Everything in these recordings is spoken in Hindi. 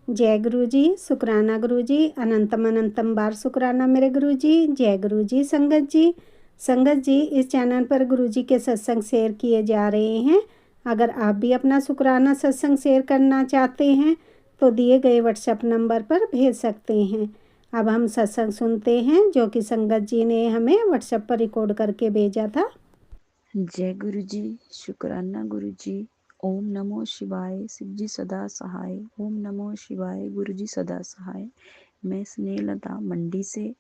जय गुरु जी। शुक्राना गुरु जी। अनंतम अनंतम बार शुक्राना मेरे गुरु जी। जय गुरु जी। संगत जी, संगत जी, इस चैनल पर गुरु जी के सत्संग शेयर किए जा रहे हैं। अगर आप भी अपना शुक्राना सत्संग शेयर करना चाहते हैं तो दिए गए व्हाट्सएप नंबर पर भेज सकते हैं। अब हम सत्संग सुनते हैं जो कि संगत जी ने हमें व्हाट्सएप पर रिकॉर्ड करके भेजा था। जय गुरु जी। शुक्राना गुरु जी। ओम नमो शिवाय। शिव जी सदा सहाय। ओम नमो शिवाय। गुरु जी सदा सहाय। मैं स्नेहलता मंडी से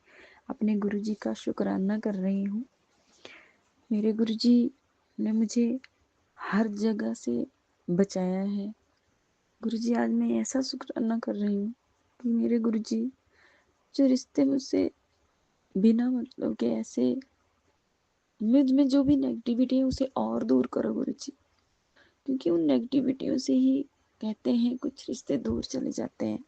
अपने गुरु जी का शुक्राना कर रही हूँ। मेरे गुरु जी ने मुझे हर जगह से बचाया है। गुरु जी, आज मैं ऐसा शुक्राना कर रही हूँ कि मेरे गुरु जी जो रिश्ते मुझसे बिना मतलब के ऐसे मुझ में जो भी नेगेटिविटी है उसे और दूर करो गुरु जी, क्योंकि उन नेगेटिविटियों से ही कहते हैं कुछ रिश्ते दूर चले जाते हैं।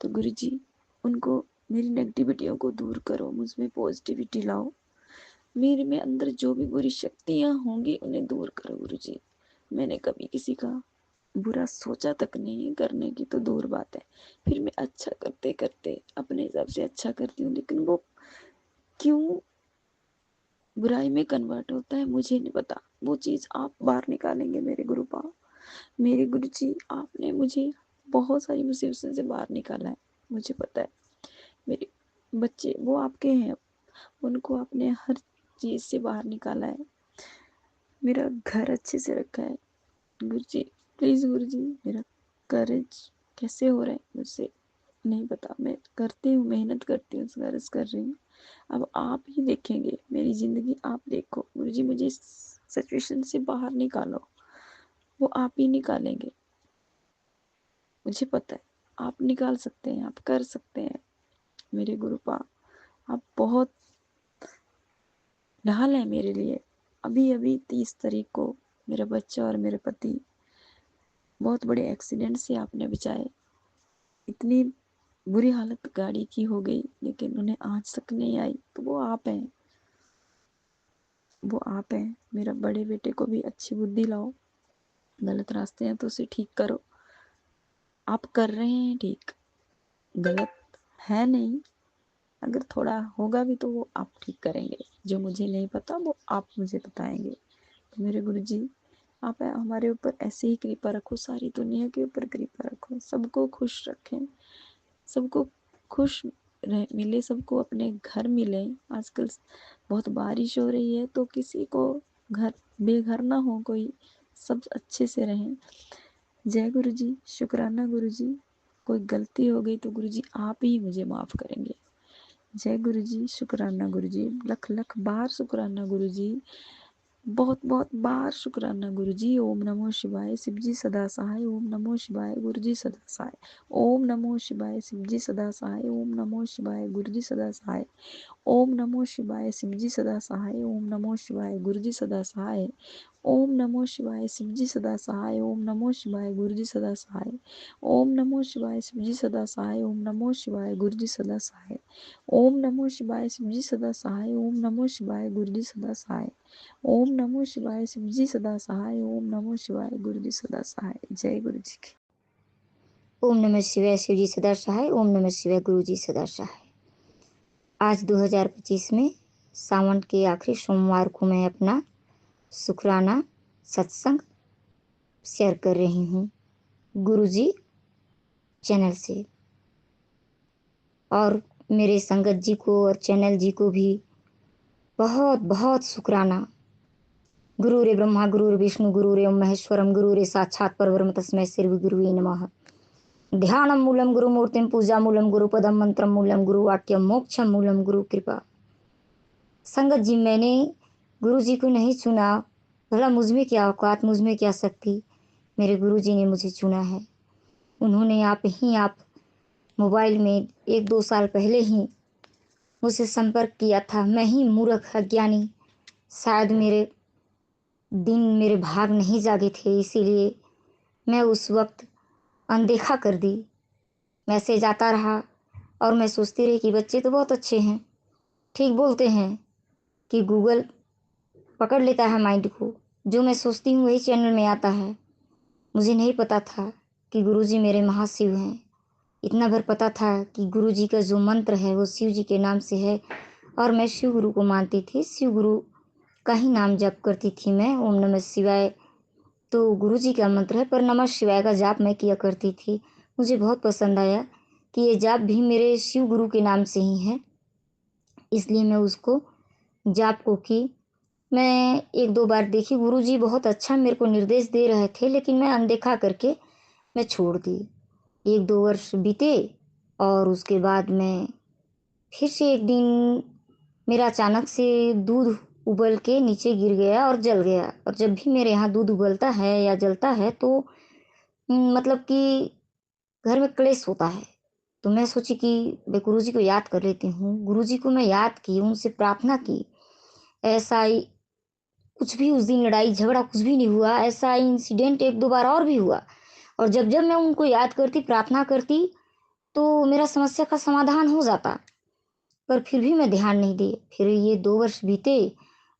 तो गुरु जी उनको, मेरी नेगेटिविटियों को दूर करो, मुझ में पॉजिटिविटी लाओ, मेरे में अंदर जो भी बुरी शक्तियां होंगी उन्हें दूर करो गुरु जी। मैंने कभी किसी का बुरा सोचा तक नहीं, करने की तो दूर बात है। फिर मैं अच्छा करते करते अपने हिसाब से अच्छा करती हूँ, लेकिन वो क्यों बुराई में कन्वर्ट होता है मुझे नहीं पता। वो चीज आप बाहर निकालेंगे मेरे गुरु पा। मेरे गुरु जी, आपने मुझे बहुत सारी मुसीबतों से बाहर निकाला है, मुझे पता है। मेरे बच्चे वो आपके हैं, उनको आपने हर चीज से बाहर निकाला है। मेरा घर अच्छे से रखा है गुरु जी। प्लीज गुरु जी, मेरा कर्ज कैसे हो रहा है मुझसे नहीं पता। मैं करती हूँ, मेहनत करती हूँ, संघर्ष कर रही हूँ। अब आप ही देखेंगे मेरी जिंदगी, आप देखो गुरु जी, मुझे इस सिचुएशन से बाहर निकालो। वो आप ही निकालेंगे, मुझे पता है। आप निकाल सकते हैं, आप कर सकते हैं मेरे गुरुपा। आप बहुत ढाल है मेरे लिए। अभी अभी 30 तारीख को मेरा बच्चा और मेरे पति बहुत बड़े एक्सीडेंट से आपने बचाए। इतनी बुरी हालत गाड़ी की हो गई, लेकिन उन्हें आज तक नहीं आई। तो वो आप हैं, वो आप हैं। मेरा बड़े बेटे को भी अच्छी बुद्धि लाओ, गलत रास्ते हैं तो उसे ठीक करो। आप कर रहे हैं ठीक, गलत है नहीं। अगर थोड़ा होगा भी तो वो आप ठीक करेंगे, जो मुझे नहीं पता वो आप मुझे बताएंगे। तो मेरे गुरु जी, आप हमारे ऊपर ऐसे ही कृपा रखो, सारी दुनिया के ऊपर कृपा रखो, सबको खुश रखें, सबको खुश मिले, सबको अपने घर मिले। आजकल बहुत बारिश हो रही है तो किसी को घर बेघर ना हो कोई, सब अच्छे से रहें। जय गुरु जी। शुक्राना गुरु जी। कोई गलती हो गई तो गुरु जी आप ही मुझे माफ करेंगे। जय गुरु जी। शुक्राना गुरु जी। लख लख बार शुक्राना गुरु जी। बहुत बहुत बार शुक्राना गुरु जी। ओम नमो शिवाय। शिव जी सदा सहाय। ओम नमो शिवाय। गुरु जी सदा सहाय। ओम नमो शिवाय। शिव जी सदा सहाय। ओम नमो शिवाय। गुरु जी सदा सहाय। ओम नमो शिवाय। शिव जी सदा सहाय। ओम नमो शिवाय। गुरु जी सदा सहाय। ओम नमो शिवाय। शिव जी सदा सहाय। ओम नमो शिवाय। गुरु जी सदा सहाय। ओम नमो शिवाय। शिव जी सदा सहाय। ओम नमो शिवाय। गुरु जी सदा सहाय। ओम नमो शिवाय। शिव जी सदा सहाय। ओम नमो शिवाय। गुरु जी सदा सहाय। ओम नमो शिवाय। शिव जी सदा सहाय। ओम नमो शिवाय। गुरु जी सदा सहाय। जय गुरु जी की। ओम नमः शिवाय। शिव जी सदा सहाय। ओम नमः शिवाय। गुरु जी सदा सहाय। आज 2025 में सावन के आखिरी सोमवार को मैं अपना शुक्राना सत्संग शेयर कर रही हूँ गुरु जी चैनल से। और मेरे संगत जी को और चैनल जी को भी बहुत बहुत शुक्राना। गुरु रे ब्रह्मा गुरु रे विष्णु गुरु रे महेश्वरम गुरु रे साक्षात परब्रह्म तस्मै श्री गुरुवे नमः। ध्यानम मूलम गुरु मूर्तिम पूजा मूलम गुरु पदम मंत्रम मूलम गुरु वाक्यम मोक्षम मूलम गुरु कृपा। संगत जी, मैंने गुरु जी को नहीं चुना, भला मुझ में क्या औकात, मुझ में क्या शक्ति। मेरे गुरु जी ने मुझे चुना है। उन्होंने आप मोबाइल में 1-2 साल पहले ही मुझसे संपर्क किया था। मैं ही मूर्ख अज्ञानी, शायद मेरे दिन मेरे भाग नहीं जागे थे, इसीलिए मैं उस वक्त अनदेखा कर दी। मैसेज आता रहा और मैं सोचती रही कि बच्चे तो बहुत अच्छे हैं, ठीक बोलते हैं कि गूगल पकड़ लेता है माइंड को, जो मैं सोचती हूँ वही चैनल में आता है। मुझे नहीं पता था कि गुरुजी मेरे महाशिव हैं। इतना भर पता था कि गुरु जी का जो मंत्र है वो शिव जी के नाम से है, और मैं शिव गुरु को मानती थी। शिव गुरु का ही नाम जप करती थी मैं, ओम नमः शिवाय तो गुरु जी का मंत्र है, पर नमः शिवाय का जाप मैं किया करती थी। मुझे बहुत पसंद आया कि ये जाप भी मेरे शिव गुरु के नाम से ही है, इसलिए मैं उसको जाप को की। मैं 1-2 बार देखी, गुरु जी बहुत अच्छा मेरे को निर्देश दे रहे थे, लेकिन मैं अनदेखा करके मैं छोड़ दी। 1-2 वर्ष बीते और उसके बाद मैं फिर से एक दिन मेरा अचानक से दूध उबल के नीचे गिर गया और जल गया। और जब भी मेरे यहाँ दूध उबलता है या जलता है तो मतलब कि घर में क्लेश होता है। तो मैं सोची कि मैं गुरु जी को याद कर लेती हूँ। गुरु जी को मैं याद की, उनसे प्रार्थना की। ऐसा ही कुछ भी उस दिन लड़ाई झगड़ा कुछ भी नहीं हुआ। ऐसा इंसिडेंट 1-2 बार और भी हुआ, और जब जब मैं उनको याद करती, प्रार्थना करती, तो मेरा समस्या का समाधान हो जाता। पर फिर भी मैं ध्यान नहीं दी। फिर ये 2 वर्ष बीते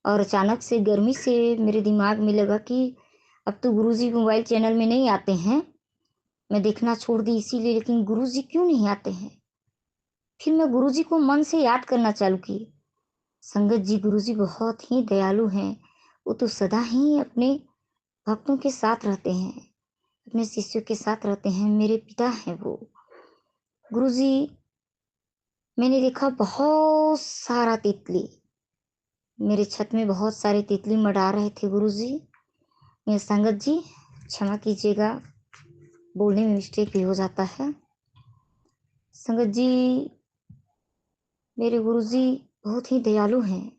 और अचानक से गर्मी से मेरे दिमाग में लगा कि अब तो गुरुजी मोबाइल चैनल में नहीं आते हैं। मैं देखना छोड़ दी इसीलिए, लेकिन गुरुजी क्यों नहीं आते हैं? फिर मैं गुरुजी को मन से याद करना चालू की। संगत जी, गुरुजी बहुत ही दयालु हैं। वो तो सदा ही अपने भक्तों के साथ रहते हैं, अपने शिष्यों के साथ रहते हैं। मेरे पिता हैं वो। गुरुजी, मैंने देखा बहुत सारा तितली, मेरे छत में बहुत सारे तितली मंडरा रहे थे गुरुजी। ये संगत जी, क्षमा कीजिएगा, बोलने में मिस्टेक भी हो जाता है। संगत जी, मेरे गुरुजी बहुत ही दयालु हैं,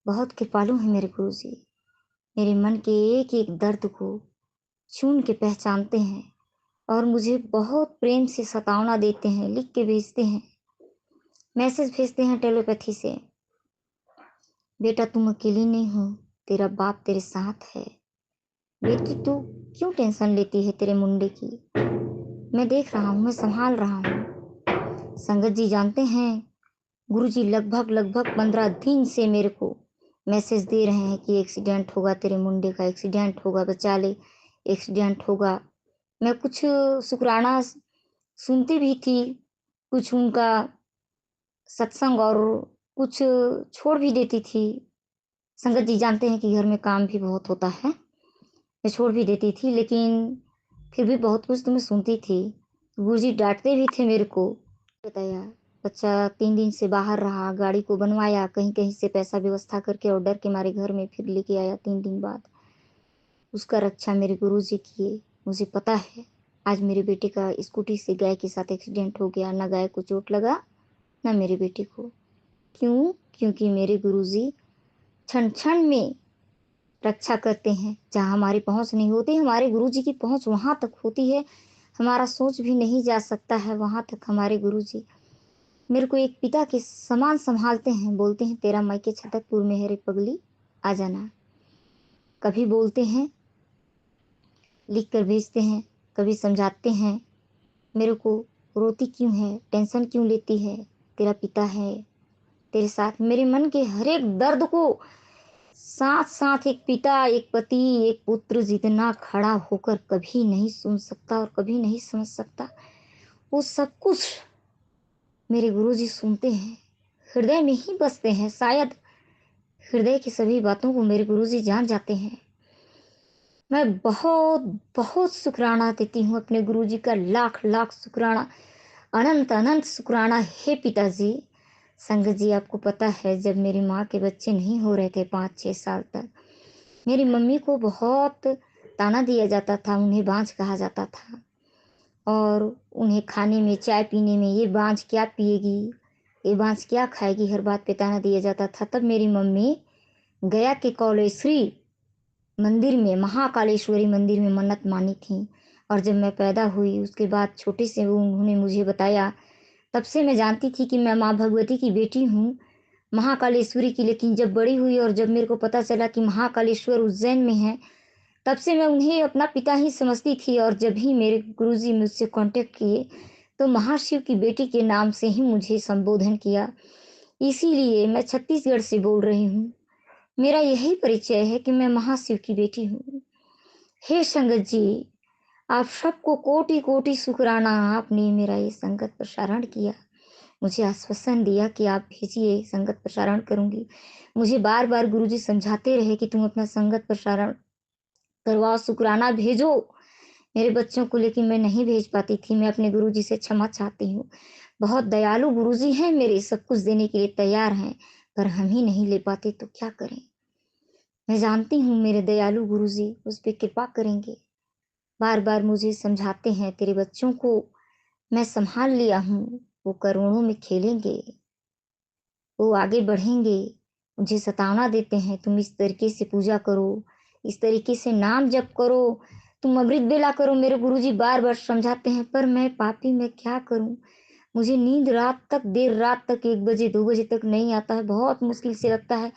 बहुत कृपालु हैं मेरे गुरुजी। मेरे मन के एक एक दर्द को छून के पहचानते हैं और मुझे बहुत प्रेम से सतावना देते हैं, लिख के भेजते हैं, मैसेज भेजते हैं टेलीपैथी से। बेटा, तुम अकेली नहीं हो, तेरा बाप तेरे साथ है। बेटी, तू क्यों टेंशन लेती है तेरे मुंडे की? मैं देख रहा हूँ, मैं संभाल रहा हूँ। संगत जी जानते हैं, गुरुजी लगभग 15 दिन से मेरे को मैसेज दे रहे हैं कि एक्सीडेंट होगा, तेरे मुंडे का एक्सीडेंट होगा, बचा ले, एक्सीडेंट होगा। मैं कुछ शुक्राना सुनती भी थी, कुछ उनका सत्संग, और कुछ छोड़ भी देती थी। संगत जी जानते हैं कि घर में काम भी बहुत होता है, मैं छोड़ भी देती थी, लेकिन फिर भी बहुत कुछ तो मैं सुनती थी। गुरुजी डांटते भी थे मेरे को। बताया, बच्चा 3 दिन से बाहर रहा, गाड़ी को बनवाया, कहीं कहीं से पैसा व्यवस्था करके और डर के मारे घर में फिर लेके आया 3 दिन बाद। उसका रक्षा मेरे गुरुजी किए। मुझे पता है आज मेरे बेटे का स्कूटी से गाय के साथ एक्सीडेंट हो गया, ना गाय को चोट लगा ना मेरे बेटे को। क्यों? क्योंकि मेरे गुरुजी क्षण क्षण में रक्षा करते हैं। जहाँ हमारी पहुँच नहीं होती, हमारे गुरुजी की पहुँच वहाँ तक होती है, हमारा सोच भी नहीं जा सकता है वहाँ तक। हमारे गुरुजी मेरे को एक पिता के समान संभालते हैं। बोलते हैं, तेरा मायके छतरपुर में है रे पगली, आ जाना। कभी बोलते हैं, लिख कर भेजते हैं, कभी समझाते हैं मेरे को, रोती क्यों है, टेंशन क्यों लेती है, तेरा पिता है तेरे साथ। मेरे मन के हर एक दर्द को साथ साथ एक पिता, एक पति, एक पुत्र जितना खड़ा होकर कभी नहीं सुन सकता और कभी नहीं समझ सकता। वो सब कुछ मेरे गुरुजी सुनते हैं, हृदय में ही बसते हैं। शायद हृदय की सभी बातों को मेरे गुरुजी जान जाते हैं। मैं बहुत बहुत शुक्राना देती हूँ अपने गुरुजी का, लाख लाख शुक्राना, अनंत अनंत शुक्राना। हे पिताजी। संगत जी, आपको पता है, जब मेरी माँ के बच्चे नहीं हो रहे थे 5-6 साल तक, मेरी मम्मी को बहुत ताना दिया जाता था, उन्हें बांझ कहा जाता था, और उन्हें खाने में, चाय पीने में, ये बांझ क्या पिएगी, ये बांझ क्या खाएगी, हर बात पे ताना दिया जाता था। तब मेरी मम्मी गया के कौलेश्वरी मंदिर में, महाकालेश्वरी मंदिर में मन्नत मानी थी। और जब मैं पैदा हुई उसके बाद छोटे से उन्होंने मुझे बताया, तब से मैं जानती थी कि मैं माँ भगवती की बेटी हूँ, महाकालेश्वरी की। लेकिन जब बड़ी हुई और जब मेरे को पता चला कि महाकालेश्वर उज्जैन में है, तब से मैं उन्हें अपना पिता ही समझती थी। और जब भी मेरे गुरुजी मुझसे कांटेक्ट किए तो महाशिव की बेटी के नाम से ही मुझे संबोधन किया। इसीलिए मैं छत्तीसगढ़ से बोल रही हूँ। मेरा यही परिचय है कि मैं महाशिव की बेटी हूँ। हे संगत जी, आप सबको कोटि कोटि शुक्राना, आपने मेरा ये संगत प्रसारण किया, मुझे आश्वासन दिया कि आप भेजिए, संगत प्रसारण करूंगी। मुझे बार बार गुरुजी समझाते रहे कि तुम अपना संगत प्रसारण करवाओ, शुक्राना भेजो मेरे बच्चों को, लेकिन मैं नहीं भेज पाती थी। मैं अपने गुरुजी से क्षमा चाहती हूँ। बहुत दयालु गुरुजी हैं मेरे, सब कुछ देने के लिए तैयार हैं, पर हम ही नहीं ले पाते तो क्या करें। मैं जानती हूँ मेरे दयालु गुरुजी उस पर कृपा करेंगे। बार बार मुझे समझाते हैं, तेरे बच्चों को मैं संभाल लिया हूँ, वो करोड़ों में खेलेंगे, वो आगे बढ़ेंगे। मुझे सतावना देते हैं, तुम इस तरीके से पूजा करो, इस तरीके से नाम जप करो, तुम अमृत बेला करो। मेरे गुरुजी बार बार समझाते हैं, पर मैं पापी, मैं क्या करूं। मुझे नींद रात तक, देर रात तक, 1 बजे 2 बजे तक नहीं आता है, बहुत मुश्किल से लगता है।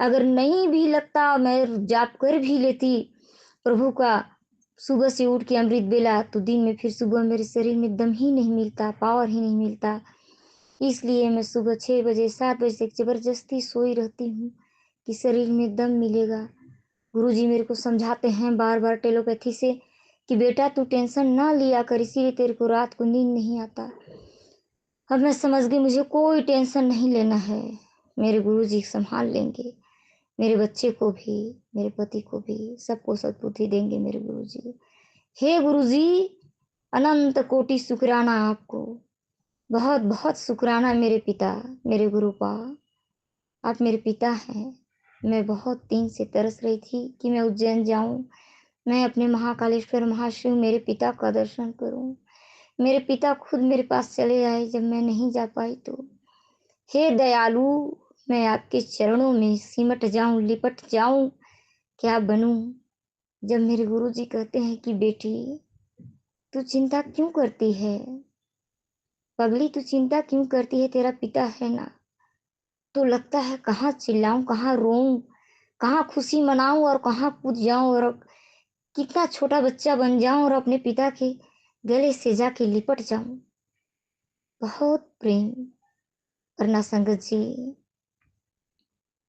अगर नहीं भी लगता, मैं जाप कर भी लेती प्रभु का सुबह से उठ के अमृत बेला, तो दिन में फिर सुबह मेरे शरीर में दम ही नहीं मिलता, पावर ही नहीं मिलता। इसलिए मैं सुबह 6 बजे 7 बजे तक जबरदस्ती सोई रहती हूँ कि शरीर में दम मिलेगा। गुरुजी मेरे को समझाते हैं बार बार टेलीपैथी से कि बेटा तू टेंशन ना लिया कर, इसीलिए तेरे को रात को नींद नहीं आता। अब मैं समझ गई, मुझे कोई टेंशन नहीं लेना है, मेरे गुरुजी संभाल लेंगे, मेरे बच्चे को भी, मेरे पति को भी, सबको सद्बुद्धि देंगे मेरे गुरुजी। हे गुरुजी, अनंत कोटि शुक्राना आपको, बहुत बहुत शुक्राना मेरे पिता, मेरे गुरुपा, आप मेरे पिता हैं। मैं बहुत दिन से तरस रही थी कि मैं उज्जैन जाऊं, मैं अपने महाकालेश्वर महाशिव मेरे पिता का दर्शन करूं। मेरे पिता खुद मेरे पास चले आए जब मैं नहीं जा पाई तो। हे दयालु, मैं आपके चरणों में सिमट जाऊं, लिपट जाऊं, क्या बनूं। जब मेरे गुरुजी कहते हैं कि बेटी तू चिंता क्यों करती है, पगली तू चिंता क्यों करती है, तेरा पिता है ना, तो लगता है कहाँ चिल्लाऊं, कहाँ रोऊं, कहाँ खुशी मनाऊं और कहाँ कूद जाऊं, और कितना छोटा बच्चा बन जाऊं और अपने पिता के गले से जाके लिपट जाऊं। बहुत प्रेम करना संगत जी।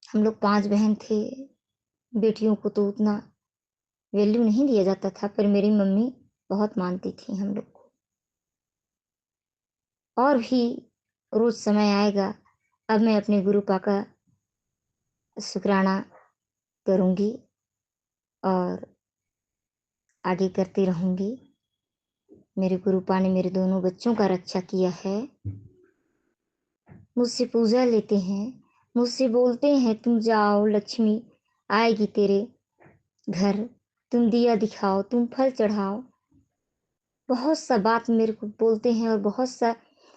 हम लोग 5 बहन थे, बेटियों को तो उतना वैल्यू नहीं दिया जाता था, पर मेरी मम्मी बहुत मानती थी हम लोग को। और भी रोज समय आएगा, अब मैं अपने गुरुपा का शुक्राना करूंगी और आगे करती रहूंगी। मेरे गुरुपा ने मेरे दोनों बच्चों का रक्षा किया है, मुझसे पूजा लेते हैं, मुझसे बोलते हैं तुम जाओ, लक्ष्मी आएगी तेरे घर, तुम दिया दिखाओ, तुम फल चढ़ाओ। बहुत सा बात मेरे को बोलते हैं और बहुत सा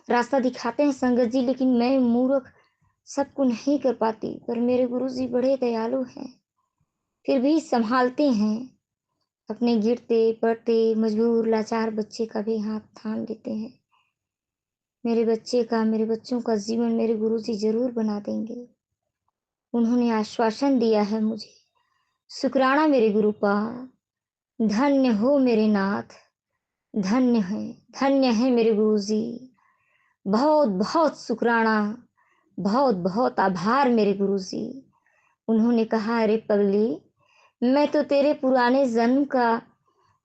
रास्ता दिखाते हैं संगत जी, लेकिन मैं मूर्ख सबको नहीं कर पाती, पर मेरे गुरुजी बड़े दयालु हैं, फिर भी संभालते हैं। अपने गिरते पड़ते मजबूर लाचार बच्चे का भी हाथ थाम लेते हैं। मेरे बच्चे का, मेरे बच्चों का जीवन मेरे गुरुजी जरूर बना देंगे, उन्होंने आश्वासन दिया है मुझे। शुक्राना मेरे गुरुपा, धन्य हो मेरे नाथ, धन्य है, धन्य है मेरे गुरुजी। बहुत बहुत शुक्राना, बहुत बहुत आभार मेरे गुरुजी। उन्होंने कहा, अरे पगली, मैं तो तेरे पुराने जन्म का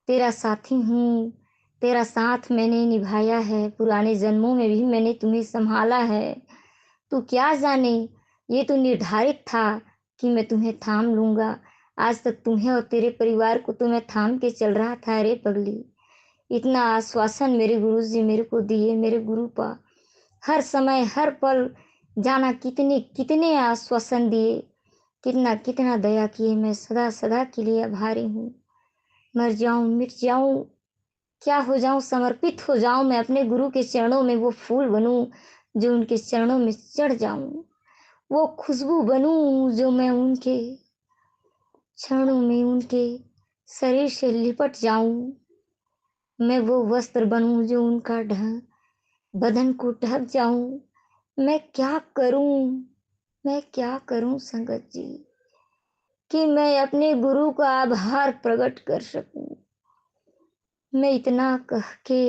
तेरा साथी हूँ, तेरा साथ मैंने निभाया है, पुराने जन्मों में भी मैंने तुम्हें संभाला है। तू क्या जाने, ये तो निर्धारित था कि मैं तुम्हें थाम लूंगा। आज तक तुम्हें और तेरे परिवार को तो मैं थाम के चल रहा था। अरे पगली, इतना आश्वासन मेरे गुरुजी मेरे को दिए, मेरे गुरुपा हर समय हर पल जाना कितने कितने आश्वासन दिए, कितना कितना दया किए। मैं सदा सदा के लिए आभारी हूँ। मर जाऊं, मिट जाऊं, क्या हो जाऊं, समर्पित हो जाऊं, मैं अपने गुरु के चरणों में वो फूल बनूं जो उनके चरणों में चढ़ जाऊं, वो खुशबू बनूं जो मैं उनके चरणों में, उनके शरीर से लिपट जाऊं। मैं वो वस्त्र बनूं जो उनका बदन को ढक जाऊं। मैं क्या करूं, मैं क्या करूं संगत जी, कि मैं अपने गुरु का आभार प्रकट कर सकूं। मैं इतना कह के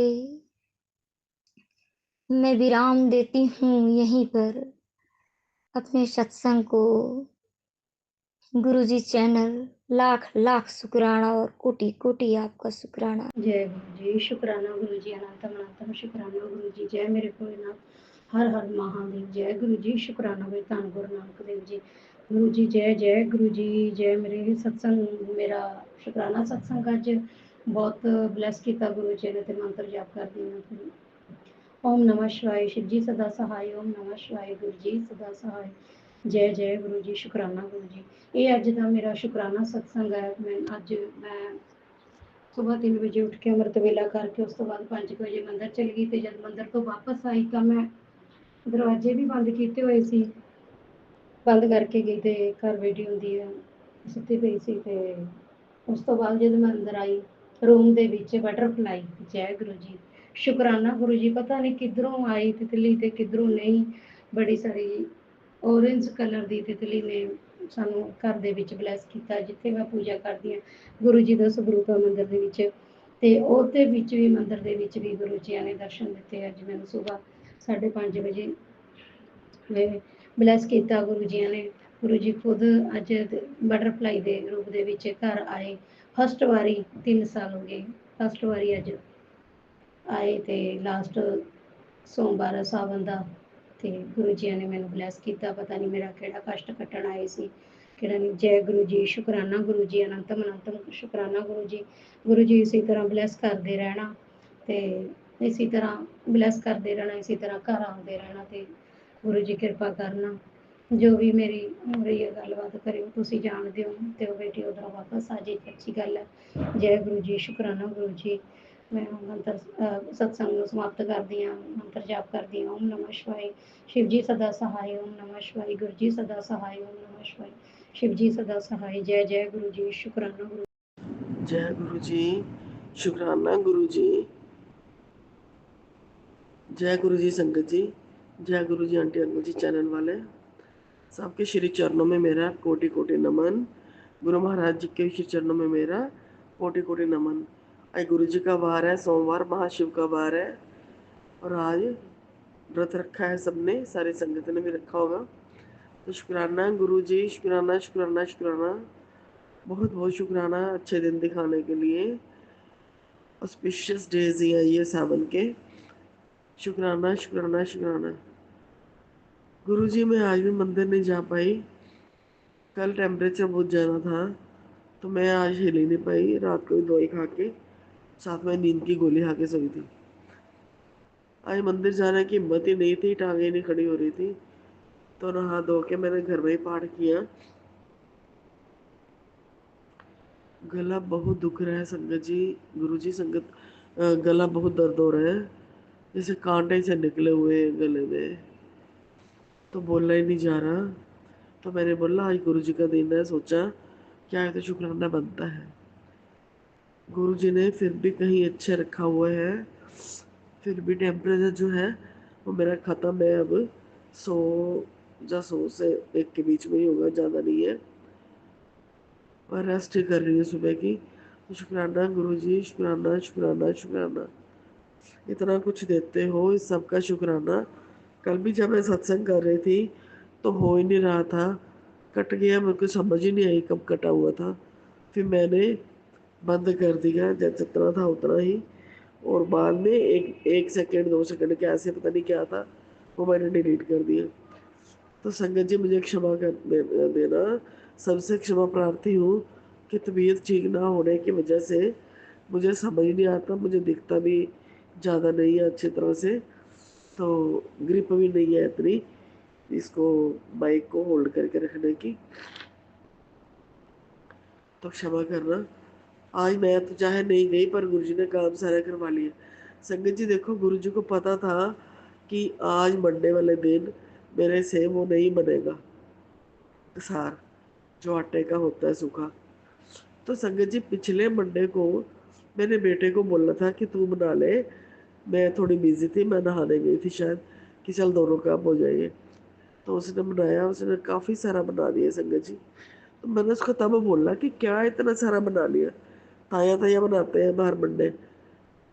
मैं विराम देती हूँ यहीं पर अपने सत्संग को। गुरुजी चैनल लाख लाख शुक्राना और कोटि कोटि आपका शुक्राना। जय गुरु जी, शुक्राना गुरु जी, अनंतम अनंतम शुक्राना गुरु जी। जय मेरे भोलेनाथ, हर हर महादेव। जय गुरु जी, शुक्राना वे धन गुरु नानक देव जी। गुरु जी जय जय गुरु जी। जय मेरे सत्संग, मेरा शुक्राना सत्संग अज बहुत ब्लैस किया गुरु जी ने, ते मंत्र जाप करदी हां। ओम नमः शिवाय, शिव जी सदा सहाय। ओम नमः शिवाय, गुरु जी सदा सहाय। जय जय गुरु जी, शुक्राना गुरु जी। ये अज का मेरा शुक्राना सत्संग है। मैं सुबह 3 ਵਜੇ ਉੱਠ ਕੇ ਅੰਮ੍ਰਿਤ ਵੇਲਾ ਕਰਕੇ ਉਸ ਤੋਂ ਬਾਅਦ 5 ਵਜੇ ਮੰਦਰ ਚਲੀ ਗਈ, ਤੇ ਜਦ ਮੰਦਰ ਤੋਂ ਵਾਪਸ ਆਈ ਤਾਂ ਮੈਂ ਦਰਵਾਜ਼ੇ ਵੀ ਬੰਦ ਕੀਤੇ ਹੋਏ ਸੀ, ਬੰਦ ਕਰਕੇ ਗਈ ਤੇ ਘਰ ਬੈਠੀ ਹੁੰਦੀ ਹੈ, ਸੁੱਤੀ ਪਈ ਸੀ। ਤੇ ਉਸ ਤੋਂ ਬਾਅਦ ਜਦੋਂ ਮੈਂ ਅੰਦਰ ਆਈ, ਰੂਮ ਦੇ ਵਿੱਚ ਬਟਰਫਲਾਈ, ਜੈ ਗੁਰੂ ਜੀ, ਸ਼ੁਕਰਾਨਾ ਗੁਰੂ ਜੀ, ਪਤਾ ਨਹੀਂ ਕਿੱਧਰੋਂ ਆਈ ਤਿਤਲੀ ਤੇ ਕਿੱਧਰੋਂ ਨਹੀਂ, ਬੜੀ ਸਾਰੀ ਔਰੇਂਜ ਕਲਰ ਦੀ ਤਿਤਲੀ ਨੇ ਸਾਨੂੰ ਘਰ ਦੇ ਵਿੱਚ ਬਲੈਸ ਕੀਤਾ, ਜਿੱਥੇ ਮੈਂ ਪੂਜਾ ਕਰਦੀ ਹਾਂ ਗੁਰੂ ਜੀ ਦਾ ਸਵਰੂਪ ਮੰਦਰ ਦੇ ਵਿੱਚ। ਤੇ ਉਹਦੇ ਵਿੱਚ ਵੀ ਮੰਦਰ ਦੇ ਵਿੱਚ ਵੀ ਗੁਰੂ ਜੀਆਂ ਨੇ ਦਰਸ਼ਨ ਦਿੱਤੇ। ਅੱਜ ਮੈਨੂੰ ਸਵੇਰ 5:30 ਵਜੇ ਬਲੈਸ ਕੀਤਾ ਗੁਰੂ ਜੀਆਂ ਨੇ। ਗੁਰੂ ਜੀ ਖੁਦ ਅੱਜ ਬਟਰਫਲਾਈ ਦੇ ਰੂਪ ਦੇ ਵਿੱਚ ਘਰ ਆਏ, ਫਸਟ ਵਾਰੀ 3 ਸਾਲ ਹੋ ਗਏ, ਫਸਟ ਵਾਰੀ ਅੱਜ ਆਏ। ਤੇ ਲਾਸਟ ਸੋਮਵਾਰ ਸਾਵਨ ਦਾ, ਤੇ ਗੁਰੂ ਜੀਆਂ ਨੇ ਮੈਨੂੰ ਬਲੈਸ ਕੀਤਾ। ਪਤਾ ਨਹੀਂ ਮੇਰਾ ਕਿਹੜਾ ਕਸ਼ਟ ਕੱਟਣ ਆਏ ਸੀ, ਕਿਹੜਾ ਨਹੀਂ। ਜੈ ਗੁਰੂ ਜੀ, ਸ਼ੁਕਰਾਨਾ ਗੁਰੂ ਜੀ, ਅਨੰਤਮ ਅਨੰਤਮ ਸ਼ੁਕਰਾਨਾ ਗੁਰੂ ਜੀ। ਗੁਰੂ ਜੀ ਇਸੇ ਤਰ੍ਹਾਂ ਬਲੈਸ ਕਰਦੇ ਰਹਿਣਾ, ਤੇ ਇਸੇ ਤਰ੍ਹਾਂ ਬਲੈਸ ਕਰਦੇ ਰਹਿਣਾ, ਇਸੇ ਤਰ੍ਹਾਂ ਘਰ ਆਉਂਦੇ ਰਹਿਣਾ, ਤੇ ਗੁਰੂ ਜੀ ਕਿਰਪਾ ਕਰਨਾ। ਜੋ ਵੀ ਮੇਰੀ ਹੋ ਰਹੀ ਹੈ ਗੱਲਬਾਤ ਕਰਿਓ, ਤੁਸੀਂ ਜਾਣਦੇ ਹੋ, ਤੇ ਉਹ ਬੇਟੀ ਉਧਰੋਂ ਵਾਪਸ ਆ ਜੇ, ਅੱਛੀ ਗੱਲ ਹੈ। ਜੈ ਗੁਰੂ ਜੀ, ਸ਼ੁਕਰਾਨਾ ਗੁਰੂ ਜੀ। ਮੈਂ ਮੰਤਰ ਸਤਸੰਗ ਨੂੰ ਸਮਾਪਤ ਕਰਦੀ ਹਾਂ, ਮੰਤਰ ਜਾਪ ਕਰਦੀ ਹਾਂ। ਓਮ ਨਮः शिवाय, शिव जी सदा सहाय। ओम नमः शिवाय, गुरु जी सदा सहाय। ओम नमः शिवाय, शिव जी सदा सहाय। जय जय गुरु जी, शुक्राना गुरु। जय गुरु जी, शुक्राना गुरु जी। जय गुरु जी संगत जी, जय गुरु जी आंटी अंकल जी चैनल वाले सबके श्री चरणों में मेरा कोटि कोटि नमन। गुरु महाराज जी के श्री चरणों में मेरा कोटि कोटि नमन। आज गुरु जी का वार है, सोमवार महाशिव का वार है, और आज व्रत रखा है सबने, सारी संगत ने भी रखा होगा। तो शुक्राना गुरु जी, शुक्राना शुक्राना शुक्राना, बहुत बहुत शुक्राना अच्छे दिन दिखाने के लिए। ऑस्पिशियस डेज ही है ये सावन के। शुक्राना शुक्राना शुक्राना। गुरु जी मैं आज भी मंदिर नहीं जा पाई, कल टेम्परेचर बहुत ज़्यादा था तो मैं आज हिल ही नहीं पाई। रात को भी दवाई खा के साथ में नींद की गोली खा के सोई थी। आज मंदिर जाने की हिम्मत ही नहीं थी, टांगें नहीं खड़ी हो रही थी, तो नहा धो के मैंने घर में ही पाठ किया। गला बहुत दुख रहा है संगत जी, गुरु जी संगत, गला बहुत दर्द हो रहा है, जैसे कांटे से निकले हुए गले में, तो बोलना ही नहीं जा रहा। तो मैंने बोला आज गुरु जी का दिन है, सोचा क्या है तो शुक्राना बनता है। गुरु जी ने फिर भी कहीं अच्छे रखा हुआ है, फिर भी टेम्परेचर जो है वो मेरा ख़त्म है अब। 100 या 100 से 1 के बीच में ही होगा, ज़्यादा नहीं है, और रेस्ट ही कर रही हूँ सुबह की। तो शुक्राना गुरु जी, शुक्राना शुक्राना शुक्राना, इतना कुछ देते हो, इस सब का शुक्राना। कल भी जब मैं सत्संग कर रही थी तो हो ही नहीं रहा था, कट गया, मेरे को समझ ही नहीं आई कब कटा हुआ था। फिर मैंने बंद कर दिया, जब जितना था उतना ही, और बाद में एक सेकंड 2 सेकंड के ऐसे पता नहीं क्या था, वो मैंने डिलीट कर दिया। तो संगत जी मुझे क्षमा कर देना, सबसे क्षमा प्रार्थी हूँ कि तबीयत ठीक ना होने की वजह से मुझे समझ नहीं आता, मुझे दिखता भी ज़्यादा नहीं है अच्छी तरह से, तो ग्रिप भी नहीं है इतनी इसको माइक को होल्ड करके रखने की, तो क्षमा करना। आज मैं तो चाहे नहीं गई पर गुरु जी ने काम सारा करवा लिया। संगत जी देखो, गुरु जी को पता था कि आज मंडे वाले दिन मेरे से वो नहीं बनेगा कसार, जो आटे का होता है सूखा। तो संगत जी पिछले मंडे को मेरे बेटे को बोलना था कि तू बना ले, मैं थोड़ी बिजी थी, मैं नहाने गई थी शायद, कि चल दोनों काम हो जाएंगे। तो उसने बनाया, उसने काफ़ी सारा बना दिया संगत जी। तो मैंने उसको तब बोला कि क्या इतना सारा बना लिया, ताया ताया बनाते हैं बाहर मंडे।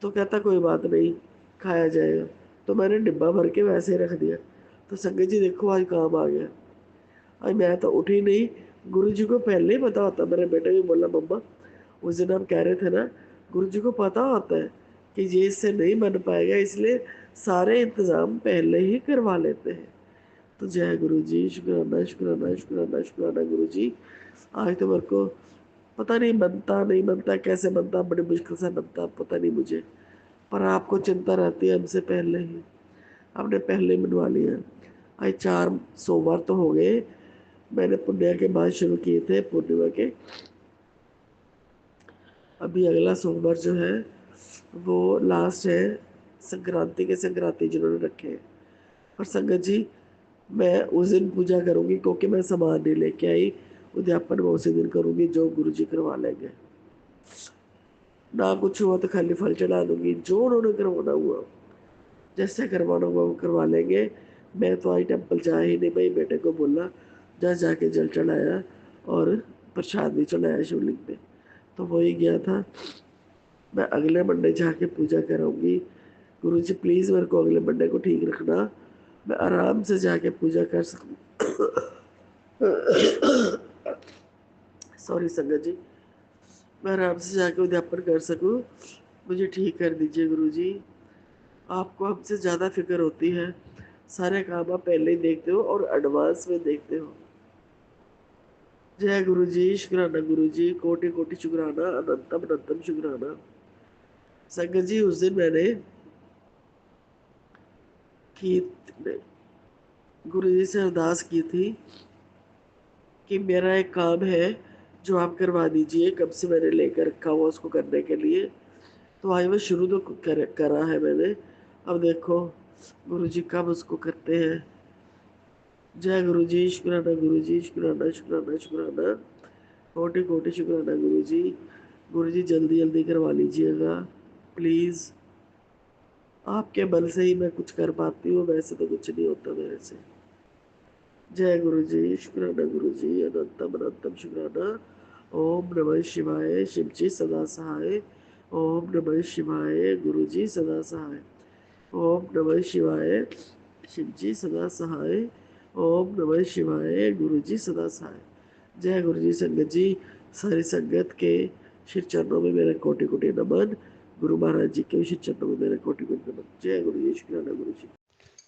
तो कहता कोई बात नहीं, खाया जाएगा। तो मैंने डिब्बा भर के वैसे ही रख दिया। तो संगत जी देखो आज काम आ गया। आज मैं तो उठी नहीं, गुरुजी को पहले ही पता होता। मेरे बेटे भी बोला मम्मा उस दिन हम कह रहे थे ना, गुरुजी को पता होता है कि ये इससे नहीं बन पाएगा, इसलिए सारे इंतज़ाम पहले ही करवा लेते हैं। तो जय गुरुजी, शुक्राना शुक्राना शुक्राना शुक्राना गुरुजी। आज तो मेरे को पता नहीं बनता नहीं बनता, कैसे बनता, बड़ी मुश्किल से बनता, पता नहीं मुझे, पर आपको चिंता रहती है हमसे पहले ही, आपने पहले ही बनवा लिया। आज 4 सोमवार तो हो गए, मैंने पुण्य के बाद शुरू किए थे, पूर्णिमा के। अभी अगला सोमवार जो है वो लास्ट है, संक्रांति के संक्रांति जिन्होंने रखे हैं। पर संगत जी मैं उस दिन पूजा करूंगी, क्योंकि मैं सामान नहीं लेके आई, उद्यापन मैं उसी दिन करूंगी जो गुरुजी करवा लेंगे। ना कुछ हुआ तो खाली फल चढ़ा दूंगी, जो उन्होंने करवाना हुआ, जैसे करवाना हुआ वो करवा लेंगे। मैं तो आई टेम्पल जा ही नहीं, भाई बेटे को बोला जा जाके जल चढ़ाया और प्रसाद भी चढ़ाया शिवलिंग पे, तो वही गया था। मैं अगले मंडे जाके पूजा कराऊंगी। गुरुजी प्लीज़ मेरे को अगले मंडे को ठीक रखना, मैं आराम से जाके पूजा कर सकूँ। सॉरी संगत जी, मैं आराम से जाके उद्यापन कर सकूँ, मुझे ठीक कर दीजिए गुरुजी। आपको हमसे ज़्यादा फिक्र होती है, सारे काम आप पहले ही देखते हो और एडवांस में देखते हो। जय गुरुजी, शुक्राना गुरुजी, कोटि कोटि शुक्राना, अनंतम अनंतम शुक्राना। संगत जी उस दिन मैंने की गुरुजी से अरदास की थी कि मेरा एक काम है जो आप करवा दीजिए, कब से मैंने लेकर रखा हुआ उसको करने के लिए। तो आज वो शुरू तो करा है मैंने, अब देखो गुरुजी कब उसको करते हैं। जय गुरुजी, शुक्राना गुरुजी, शुक्राना शुक्राना शुक्राना, कोटि कोटि शुक्राना गुरुजी। गुरुजी जल्दी जल्दी करवा लीजिएगा प्लीज़, आपके बल से ही मैं कुछ कर पाती हूँ, वैसे तो कुछ नहीं होता मेरे से। जय गुरुजी, शुक्राना गुरुजी, अनंतम अनंतम शुक्राना। ओम नमः शिवाय, शिवजी सदा सहाय। ओम नमः शिवाय, गुरुजी सदा सहाय। ओम नमः शिवाय, शिवजी सदा सहाय। ओम नमः शिवाय, गुरुजी सदा सहाय। जय गुरुजी। संगत जी सारी संगत के श्री चरणों में मेरा कोटि कोटि नमन, गुरु महाराज जी के श्री चरणों में मेरा कोटि कोटि नमन। जय गुरु जी, शुक्राना गुरु जी।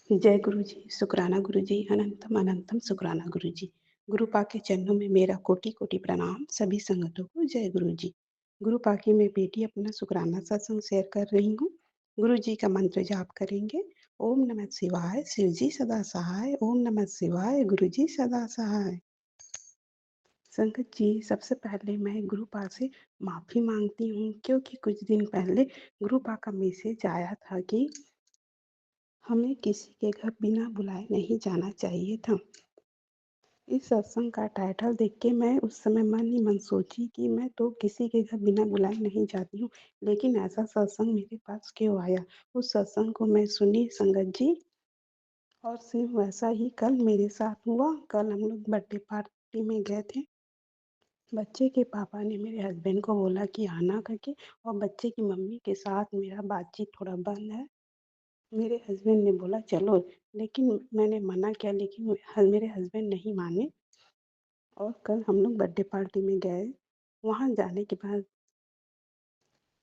जय गुरु जी, शुक्राना गुरु जी, अनंतम अनंतम शुक्राना गुरु जी। गुरु पाके चरणों में मेरा कोटि कोटि प्रणाम, सभी संगतों को जय गुरु जी। गुरु पाके में बेटी अपना शुक्राना सत्संग शेयर कर रही हूँ। गुरु जी का मंत्र जाप करेंगे। ओम नमः शिवाय, शिव जी सदा सहाय। ओम नमः शिवाय, गुरु जी सदा सहाय। संगत जी सबसे पहले मैं गुरु पा से माफ़ी मांगती हूँ, क्योंकि कुछ दिन पहले गुरु पा का मैसेज आया था कि हमें किसी के घर बिना बुलाए नहीं जाना चाहिए था। इस सत्संग का टाइटल देख के मैं उस समय मन ही मन सोची कि मैं तो किसी के घर बिना बुलाए नहीं जाती हूँ, लेकिन ऐसा सत्संग मेरे पास क्यों आया। उस सत्संग को मैं सुनी संगत जी, और सेम वैसा ही कल मेरे साथ हुआ। कल हम लोग बर्थडे पार्टी में गए थे। बच्चे के पापा ने मेरे हस्बैंड को बोला कि आना करके, और बच्चे की मम्मी के साथ मेरा बातचीत थोड़ा बंद है। मेरे हस्बैंड ने बोला चलो, लेकिन मैंने मना किया, लेकिन मेरे हस्बैंड नहीं माने। और कल हम लोग बर्थडे पार्टी में गए। वहाँ जाने के बाद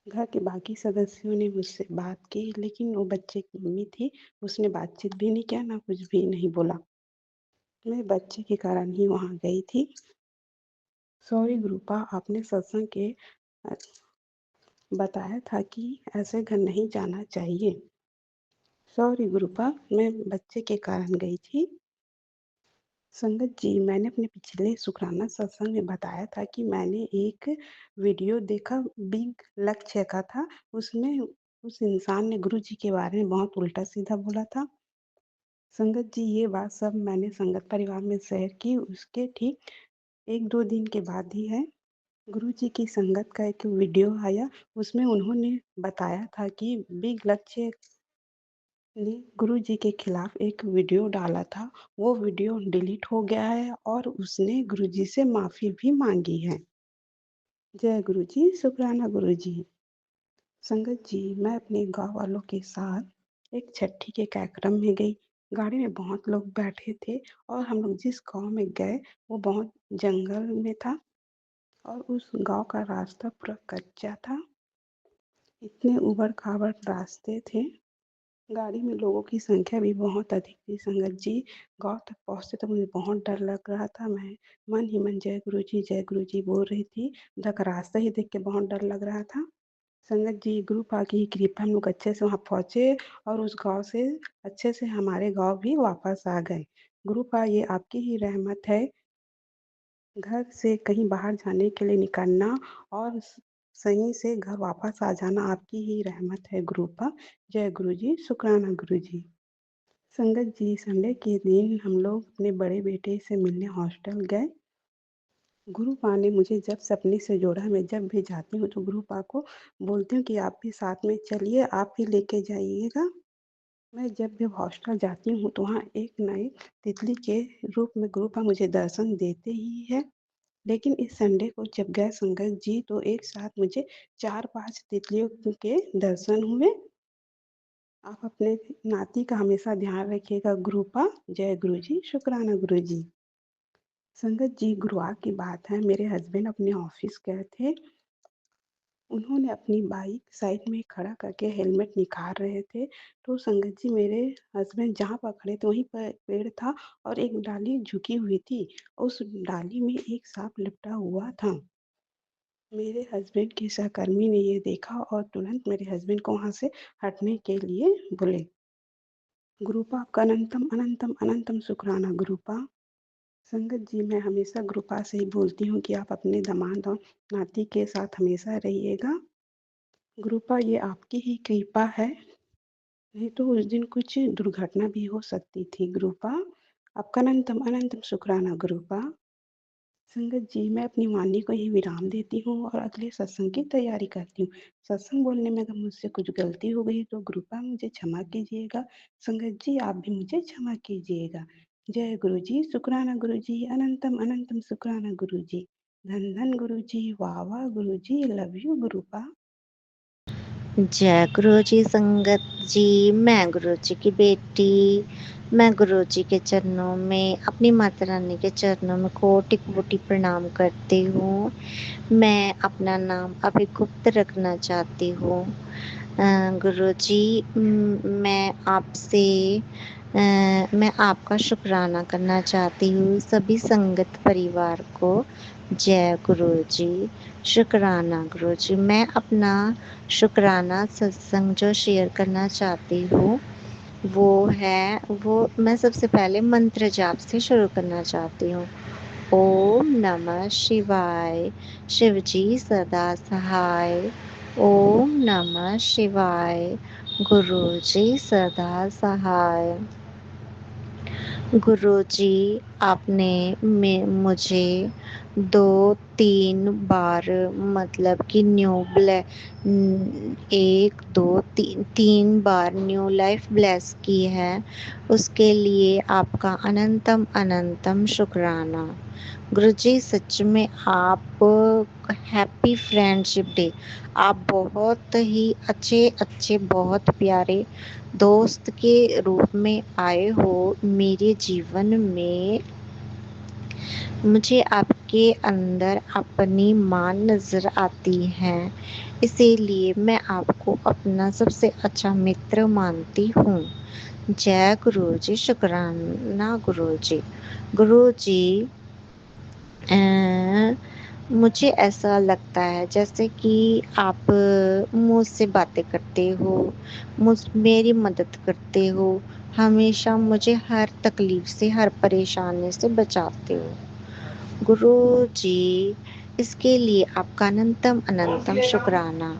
घर के बाकी सदस्यों ने मुझसे बात की, लेकिन वो बच्चे की मम्मी थी, उसने बातचीत भी नहीं किया, ना कुछ भी नहीं बोला। मैं बच्चे के कारण ही वहाँ गई थी। सॉरी गुरुपा, आपने सत्संग के बताया था कि ऐसे घर नहीं जाना चाहिए। सॉरी गुरुपा, मैं बच्चे के कारण गई थी। संगत जी मैंने अपने पिछले शुक्राना सत्संग में बताया था कि मैंने एक वीडियो देखा, बिग लक्ष्य का था। उसमें उस इंसान ने गुरु जी के बारे में बहुत उल्टा सीधा बोला था। संगत जी ये बात सब मैंने संगत परिवार में शेयर की, उसके ठीक 1-2 दिन के बाद ही है गुरु जी की संगत का एक वीडियो आया। उसमें उन्होंने बताया था कि बिग लक्ष्य ने गुरु जी के खिलाफ एक वीडियो डाला था। वो वीडियो डिलीट हो गया है और उसने गुरु जी से माफ़ी भी मांगी है। जय गुरु जी, शुक्राना गुरु जी। संगत जी मैं अपने गाँव वालों के साथ एक छठी के कार्यक्रम में गई। गाड़ी में बहुत लोग बैठे थे और हम लोग जिस गाँव में गए वो बहुत जंगल में था और उस गाँव का रास्ता पूरा कच्चा था। इतने ऊबड़-खाबड़ रास्ते थे। गाड़ी में लोगों की संख्या भी बहुत अधिक थी संगत जी। गाँव तक पहुँचते तो मुझे बहुत डर लग रहा था। मैं मन ही मन जय गुरु जी बोल रही थी। उधर का रास्ता ही देख के बहुत डर लग रहा था। संगत जी, गुरु पाक की कृपा हम लोग अच्छे से वहाँ पहुँचे और उस गाँव से अच्छे से हमारे गाँव भी वापस आ गए। गुरु पाक ये आपकी ही रहमत है। घर से कहीं बाहर जाने के लिए निकलना और सही से घर वापस आ जाना आपकी ही रहमत है गुरु पाक। जय गुरु जी, शुक्राना गुरु जी। संगत जी, संडे के दिन हम लोग अपने बड़े बेटे से मिलने हॉस्टल गए। गुरु पाक ने मुझे जब सपने से जोड़ा, मैं जब भी जाती हूँ तो गुरु पाक को बोलती हूँ कि आप भी साथ में चलिए, आप ही लेके जाइएगा। मैं जब भी हॉस्टल जाती हूँ तो वहाँ एक ना एक तितली के रूप में गुरु पाक मुझे दर्शन देते ही है। लेकिन इस संडे को जब गए संगत जी तो एक साथ मुझे 4-5 तितलियों के दर्शन हुए। आप अपने नाती का हमेशा ध्यान रखिएगा गुरु पाक। जय गुरु जी, शुक्राना गुरु जी। संगत जी, गुरुवार की बात है, मेरे हस्बैंड अपने ऑफिस गए थे। उन्होंने अपनी बाइक साइड में खड़ा करके हेलमेट निकाल रहे थे, तो संगत जी मेरे हस्बैंड जहाँ पर खड़े थे वहीं पर पेड़ था और एक डाली झुकी हुई थी। उस डाली में एक सांप लिपटा हुआ था। मेरे हस्बैंड के सहकर्मी ने ये देखा और तुरंत मेरे हस्बैंड को वहाँ से हटने के लिए बोले। गुरुपा आपका अनंतम अनंतम अनंतम शुक्राना गुरुपा। संगत जी, मैं हमेशा गुरुपा से ही बोलती हूँ कि आप अपने दामाद और नाती के साथ हमेशा रहिएगा। गुरुपा ये आपकी ही कृपा है, नहीं तो उस दिन कुछ दुर्घटना भी हो सकती थी गुरुपा। आपका अनंतम अनंतम शुक्राना गुरुपा। संगत जी, मैं अपनी वाणी को ही विराम देती हूँ और अगले सत्संग की तैयारी करती हूँ। सत्संग बोलने में अगर मुझसे कुछ गलती हो गई तो गुरुपा मुझे क्षमा कीजिएगा। संगत जी, आप भी मुझे क्षमा कीजिएगा। जय गुरु जी, शुक्राना गुरु जी, अनंतम अनंतम शुक्राना गुरु जी। धन धन गुरु जी, वाह वाह गुरु जी, लव यू गुरुपा। जय गुरु जी संगत जी। मैं गुरु जी की बेटी, मैं गुरु जी के चरणों में, अपनी माता रानी के चरणों में कोटि कोटि प्रणाम करती हूँ। मैं अपना नाम अभी गुप्त रखना चाहती हूँ। गुरु जी, मैं आपका शुक्राना करना चाहती हूँ सभी संगत परिवार को। जय गुरु जी, शुक्राना गुरु जी। मैं अपना शुक्राना सत्संग जो शेयर करना चाहती हूँ वो मैं सबसे पहले मंत्र जाप से शुरू करना चाहती हूँ। ओम नमः शिवाय, शिव जी सदा सहाय। ओम नमः शिवाय, गुरु जी सदा सहाय। गुरुजी, आपने मुझे 2-3 बार मतलब कि 3 बार न्यू लाइफ ब्लेस की है, उसके लिए आपका अनंतम अनंतम शुक्राना। गुरुजी, सच में आप हैप्पी फ्रेंडशिप डे। आप बहुत ही अच्छे बहुत प्यारे दोस्त के रूप में आए हो मेरे जीवन में। मुझे आपके अंदर अपनी माँ नज़र आती है, इसीलिए मैं आपको अपना सबसे अच्छा मित्र मानती हूँ। जय गुरु जी, शुक्राना गुरु जी। गुरु जी, मुझे ऐसा लगता है जैसे कि आप मुझसे बातें करते हो, मेरी मदद करते हो, हमेशा मुझे हर तकलीफ से, हर परेशानी से बचाते हो। गुरु जी, इसके लिए आपका अनंतम अनंतम शुक्राना।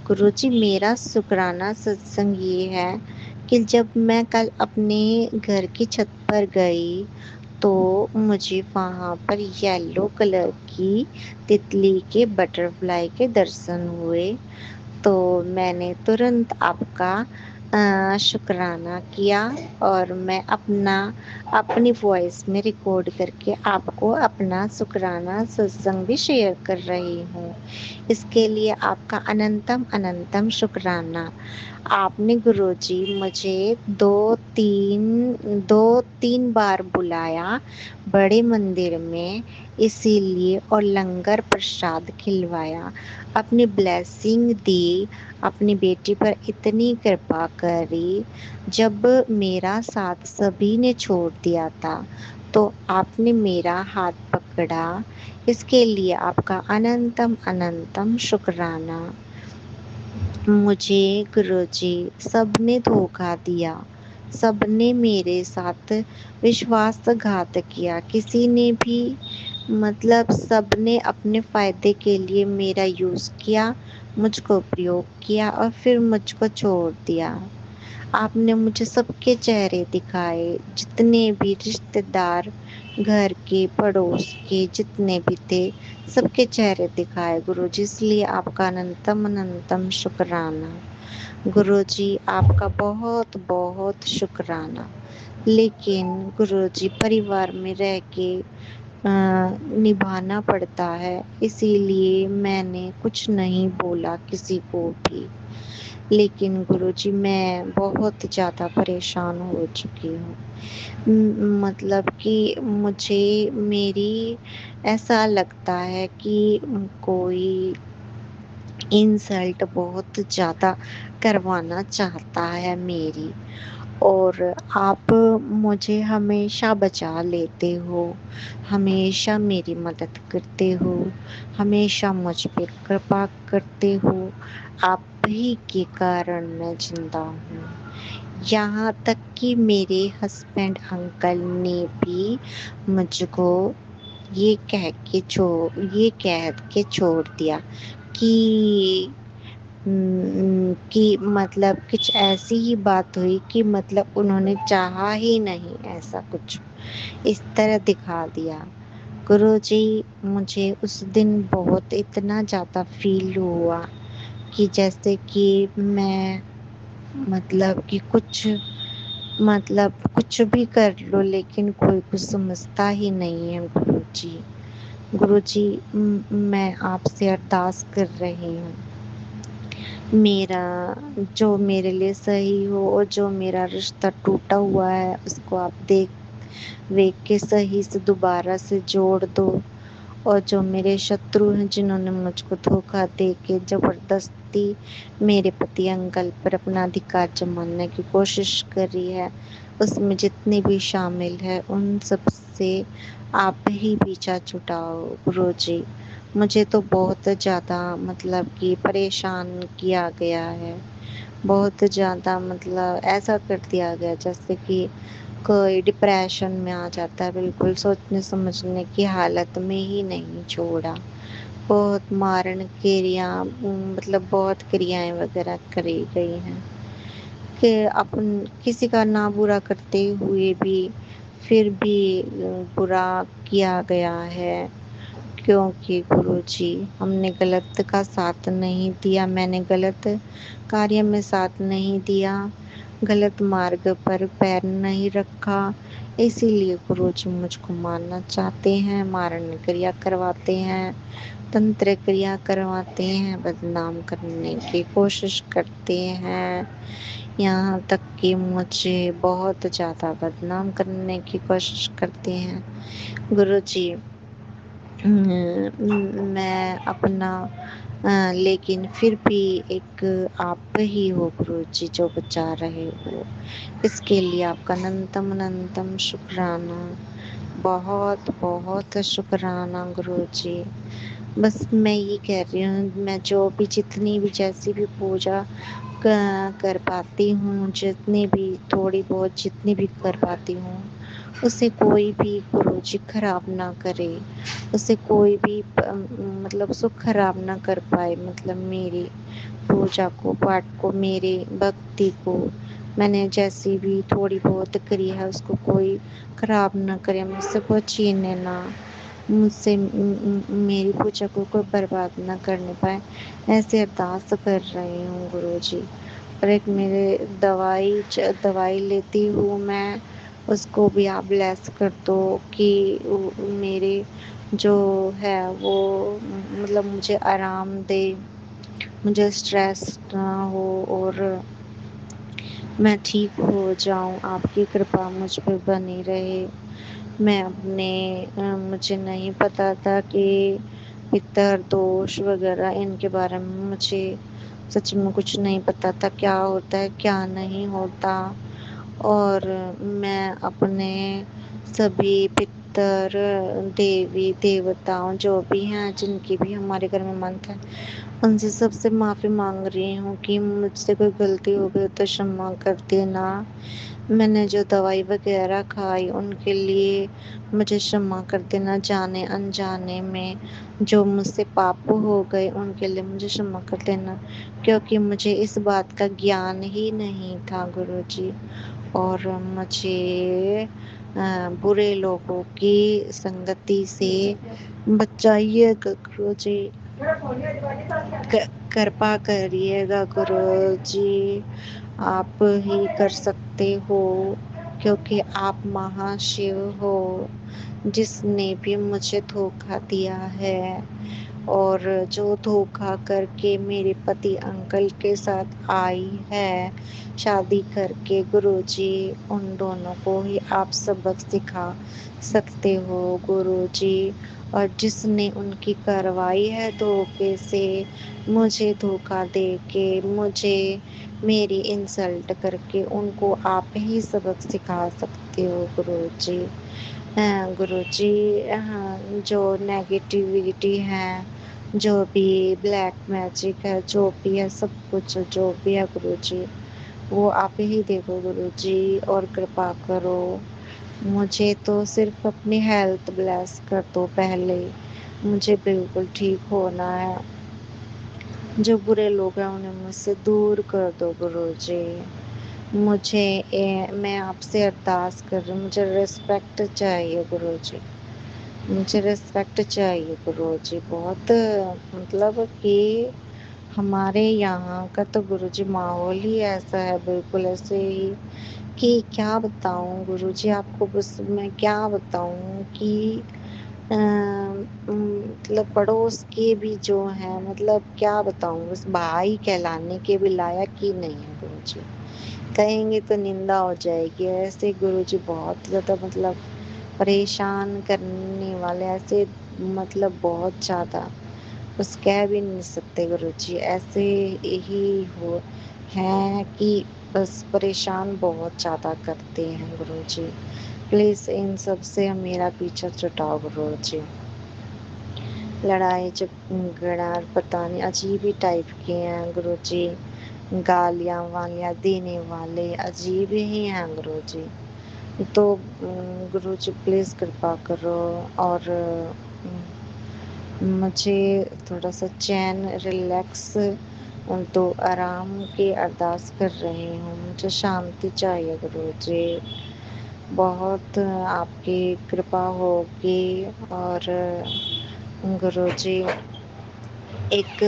गुरु जी, मेरा शुक्राना सत्संग ये है कि जब मैं कल अपने घर की छत पर गई तो मुझे वहाँ पर येलो कलर की तितली के बटरफ्लाई के दर्शन हुए, तो मैंने तुरंत आपका शुक्राना किया और मैं अपनी वॉइस में रिकॉर्ड करके आपको अपना शुक्राना सत्संग भी शेयर कर रही हूँ। इसके लिए आपका अनंतम अनंतम शुक्राना। आपने गुरुजी मुझे दो तीन बार बुलाया बड़े मंदिर में, इसीलिए, और लंगर प्रसाद खिलवाया, अपनी ब्लेसिंग दी, अपनी बेटी पर इतनी कृपा करी। जब मेरा साथ सभी ने छोड़ दिया था तो आपने मेरा हाथ पकड़ा, इसके लिए आपका अनंतम अनंतम शुक्राना। मुझे गुरुजी सबने धोखा दिया, सबने मेरे साथ विश्वासघात किया, किसी ने भी, मतलब सबने अपने फायदे के लिए मेरा यूज किया, मुझको प्रयोग किया और फिर मुझको छोड़ दिया। आपने मुझे सबके चेहरे दिखाए, जितने भी रिश्तेदार, घर के, पड़ोस के जितने भी थे, सबके चेहरे दिखाए गुरुजी, इसलिए आपका अनंतम अनंतम शुक्राना। गुरुजी आपका बहुत बहुत शुक्राना। लेकिन गुरुजी परिवार में रह के निभाना पड़ता है, इसीलिए मैंने कुछ नहीं बोला किसी को भी। लेकिन गुरुजी मैं बहुत ज़्यादा परेशान हो चुकी हूँ। मतलब कि मुझे मेरी ऐसा लगता है कि कोई इंसल्ट बहुत ज़्यादा करवाना चाहता है मेरी, और आप मुझे हमेशा बचा लेते हो, हमेशा मेरी मदद करते हो, हमेशा मुझ पे कृपा करते हो। आप ही के कारण मैं जिंदा हूँ। यहाँ तक कि मेरे हस्बैंड अंकल ने भी मुझको ये कह के छोड़ दिया कि कि मतलब कुछ ऐसी ही बात हुई कि मतलब उन्होंने चाहा ही नहीं, ऐसा कुछ इस तरह दिखा दिया। गुरुजी मुझे उस दिन बहुत इतना ज़्यादा फील हुआ कि जैसे कि मैं, मतलब कि कुछ भी कर लो लेकिन कोई कुछ समझता ही नहीं है। गुरुजी, गुरुजी मैं आपसे अरदास कर रही हूँ, मेरा जो मेरे लिए सही हो, और जो मेरा रिश्ता टूटा हुआ है उसको आप देख के सही से दोबारा से जोड़ दो। और जो मेरे शत्रु हैं, जिन्होंने मुझको धोखा दे के जबरदस्ती मेरे पति अंकल पर अपना अधिकार जमाने की कोशिश करी है, उसमें जितने भी शामिल है उन सब से आप ही पीछा छुड़ाओ गुरुजी। मुझे तो बहुत ज़्यादा मतलब कि परेशान किया गया है, बहुत ज़्यादा, मतलब ऐसा कर दिया गया जैसे कि कोई डिप्रेशन में आ जाता है, बिल्कुल सोचने समझने की हालत में ही नहीं छोड़ा। बहुत मारण क्रिया, मतलब बहुत क्रियाएं वगैरह करी गई हैं कि अपन किसी का ना बुरा करते हुए भी फिर भी बुरा किया गया है। क्योंकि गुरुजी हमने गलत का साथ नहीं दिया, मैंने गलत कार्य में साथ नहीं दिया, गलत मार्ग पर पैर नहीं रखा, इसीलिए गुरुजी मुझको मारना चाहते हैं, मारण क्रिया करवाते हैं, तंत्र क्रिया करवाते हैं, बदनाम करने की कोशिश करते हैं। यहाँ तक कि मुझे बहुत ज़्यादा बदनाम करने की कोशिश करते हैं। गुरुजी मैं अपना लेकिन फिर भी एक आप ही हो गुरुजी जो बचा रहे हो, इसके लिए आपका अनंतम अनंतम शुक्राना, बहुत बहुत शुक्राना गुरुजी। बस मैं ये कह रही हूँ, मैं जो भी जितनी भी जैसी भी पूजा कर पाती हूँ, जितनी भी थोड़ी बहुत जितनी भी कर पाती हूँ, उसे कोई भी गुरुजी खराब ना करे, उसे कोई भी मतलब उसको खराब ना कर पाए, मतलब मेरी पूजा को, पाठ को, मेरे भक्ति को मैंने जैसी भी थोड़ी बहुत करी है उसको कोई खराब ना करे, मुझसे कोई छीने ना, मुझसे मेरी पूजा को कोई बर्बाद ना करने पाए, ऐसे अरदास कर रही हूँ गुरुजी। और एक मेरे दवाई लेती हूँ मैं, उसको भी आप ब्लेस कर दो कि मेरे जो है वो मतलब मुझे आराम दे, मुझे स्ट्रेस ना हो, और मैं ठीक हो जाऊं, आपकी कृपा मुझ पर बनी रहे। मैं मुझे नहीं पता था कि पितर दोष वगैरह इनके बारे में मुझे सच में कुछ नहीं पता था, क्या होता है क्या नहीं होता। और मैं अपने सभी पितर देवी देवताओं जो भी हैं, जिनकी भी हमारे घर में मंत्र है, उनसे सबसे माफी मांग रही हूँ कि मुझसे कोई गलती हो गई तो क्षमा कर देना। मैंने जो दवाई वगैरह खाई उनके लिए मुझे क्षमा कर देना। जाने अनजाने में जो मुझसे पाप हो गए उनके लिए मुझे क्षमा कर देना, क्योंकि मुझे इस बात का ज्ञान ही नहीं था गुरुजी। और मुझे बुरे लोगों की संगति से बचाइएगा गुरुजी। कृपा करिएगा गुरुजी, आप ही कर सकते हो, क्योंकि आप महाशिव हो। जिसने भी मुझे धोखा दिया है और जो धोखा करके मेरे पति अंकल के साथ आई है शादी करके, गुरुजी उन दोनों को ही आप सबक सिखा सकते हो गुरुजी। और जिसने उनकी करवाई है धोखे से, मुझे धोखा दे के, मुझे मेरी इंसल्ट करके, उनको आप ही सबक सिखा सकते हो गुरुजी। हाँ गुरुजी, हाँ जो नेगेटिविटी है, जो भी ब्लैक मैजिक है, जो भी है सब कुछ जो भी है गुरुजी, वो आप ही देखो गुरुजी और कृपा करो। मुझे तो सिर्फ अपनी हेल्थ ब्लेस कर दो पहले, मुझे बिल्कुल ठीक होना है। जो बुरे लोग हैं उन्हें मुझसे दूर कर दो गुरुजी। मैं आपसे अरदास कर रही हूँ, मुझे रिस्पेक्ट चाहिए गुरुजी, मुझे रिस्पेक्ट चाहिए गुरुजी बहुत। मतलब कि हमारे यहाँ का तो गुरुजी माहौल ही ऐसा है, बिल्कुल ऐसे ही कि क्या बताऊं गुरुजी आपको, बस मैं क्या बताऊं कि मतलब पड़ोस के भी जो है, मतलब क्या बताऊं, बस भाई कहलाने के भी लायक ही नहीं है गुरुजी। कहेंगे तो निंदा हो जाएगी, ऐसे गुरुजी बहुत ज्यादा मतलब परेशान करने वाले, ऐसे मतलब बहुत ज्यादा, बस कह भी नहीं सकते गुरुजी, ऐसे ही हो हैं कि बस परेशान बहुत ज्यादा करते हैं गुरुजी। प्लीज इन सब से मेरा पीछा छुटाओ गुरुजी। लड़ाई झगड़ा पता नहीं अजीब ही टाइप के हैं गुरुजी, गालियां वालियां देने वाले अजीब ही हैं गुरुजी। तो गुरुजी प्लीज कृपा करो और मुझे थोड़ा सा चैन रिलैक्स तो आराम की अरदास कर रही हूँ, मुझे शांति चाहिए गुरुजी, बहुत आपकी कृपा होगी। और गुरुजी एक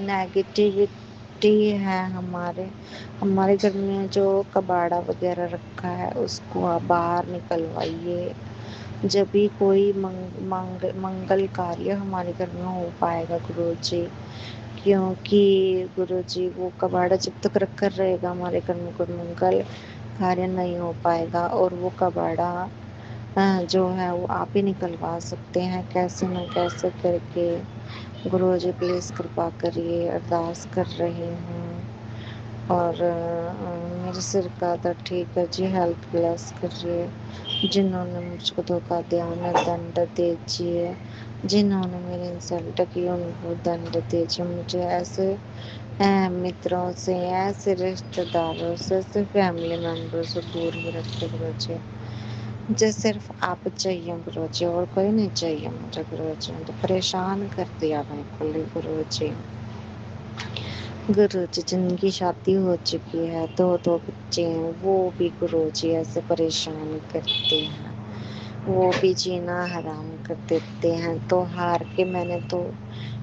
नेगेटिविटी है हमारे हमारे घर में, जो कबाड़ा वगैरह रखा है उसको आप बाहर निकलवाइए। जब भी कोई मंगल कार्य हमारे घर में हो पाएगा गुरुजी, क्योंकि गुरुजी वो कबाड़ा जब तक रखकर रहेगा हमारे घर में कोई मंगल कार्य नहीं हो पाएगा। और वो कबाड़ा जो है वो आप ही निकलवा सकते हैं कैसे न कैसे करके। गुरुजी प्लीज कृपा करिए, अरदास कर रही हूँ। और मेरे सिर का दर्द ठीक है जी, हेल्थ ब्लेस करिए। जिन्होंने मुझको धोखा दिया उन्हें दंड दीजिए, जिन्होंने मेरी इंसल्ट की उनको दंड दीजिए। मुझे ऐसे मित्रों से, ऐसे रिश्तेदारों से, ऐसे फैमिली मेंबर से दूर ही रखे गुरुजी। मुझे सिर्फ आप चाहिए गुरुजी, और कोई नहीं चाहिए मुझे गुरुजी। तो परेशान कर दिया बिल्कुल ही गुरुजी। गुरुजी जिनकी शादी हो चुकी है, दो बच्चे हैं, वो भी गुरुजी ऐसे परेशान करते हैं, वो भी जीना हराम कर देते हैं। तो हार के मैंने तो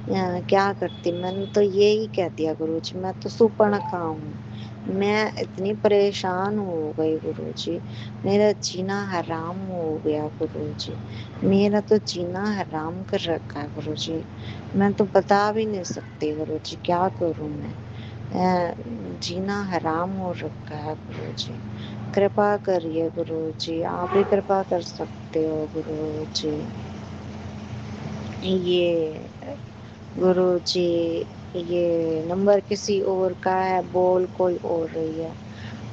क्या करती, मैंने तो यही कह दिया गुरुजी, मैं तो सुपर्ण हूँ। मैं इतनी परेशान हो गई गुरुजी, मेरा जीना हराम हो गया गुरुजी, मेरा तो जीना हराम कर रखा है गुरुजी। मैं तो बता भी नहीं सकती गुरुजी क्या करूं मैं। जीना हराम हो रखा है गुरु जी। कृपा करिए गुरु जी, आप ही कृपा कर सकते हो गुरु जी। ये गुरु जी, ये नंबर किसी और का है, बोल कोई और रही है,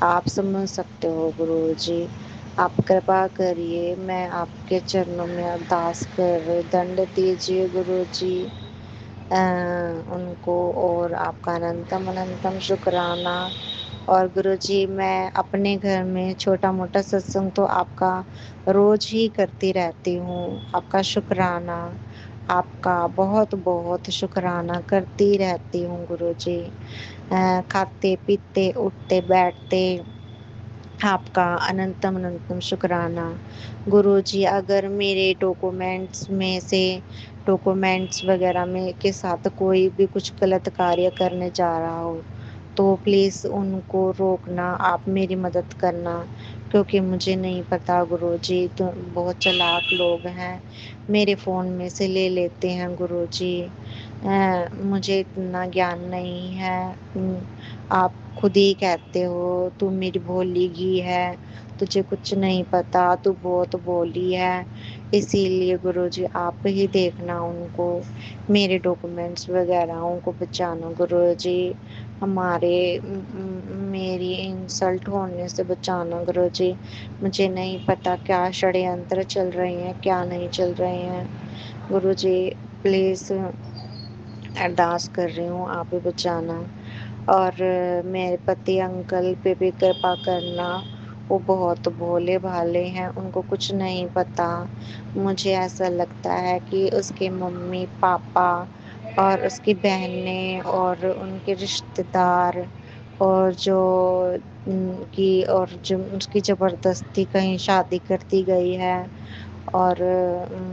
आप समझ सकते हो गुरु जी। आप कृपा करिए, मैं आपके चरणों में अरदास कर रही, दंड दीजिए गुरु जी उनको, और आपका अनंतम अनंतम शुक्राना। और गुरु जी, मैं अपने घर में छोटा मोटा सत्संग तो आपका रोज ही करती रहती हूँ। आपका शुक्राना, आपका बहुत बहुत शुक्राना करती रहती हूँ गुरु जी। खाते पीते उठते बैठते आपका अनंतम अनंतम शुक्राना गुरु जी। अगर मेरे डॉक्यूमेंट्स वगैरह में के साथ कोई भी कुछ गलत कार्य करने जा रहा हो तो प्लीज़ उनको रोकना, आप मेरी मदद करना, क्योंकि मुझे नहीं पता गुरु जी, तो बहुत चालाक लोग हैं, मेरे फ़ोन में से ले लेते हैं गुरु जी। मुझे इतना ज्ञान नहीं है। आप खुद ही कहते हो तू मेरी भोली घी है, तुझे कुछ नहीं पता, तू बहुत भोली है। इसीलिए गुरुजी आप ही देखना उनको, मेरे डॉक्यूमेंट्स वगैरह उनको बचाना गुरुजी, हमारे मेरी इंसल्ट होने से बचाना गुरुजी। मुझे नहीं पता क्या षड्यंत्र चल रहे हैं, क्या नहीं चल रहे हैं गुरुजी। प्लीज़ अरदास कर रही हूँ, आप ही बचाना। और मेरे पति अंकल पे भी कृपा करना, वो बहुत भोले भाले हैं, उनको कुछ नहीं पता। मुझे ऐसा लगता है कि उसके मम्मी पापा और उसकी बहनें और उनके रिश्तेदार और जो जो उसकी ज़बरदस्ती कहीं शादी कर दी गई है, और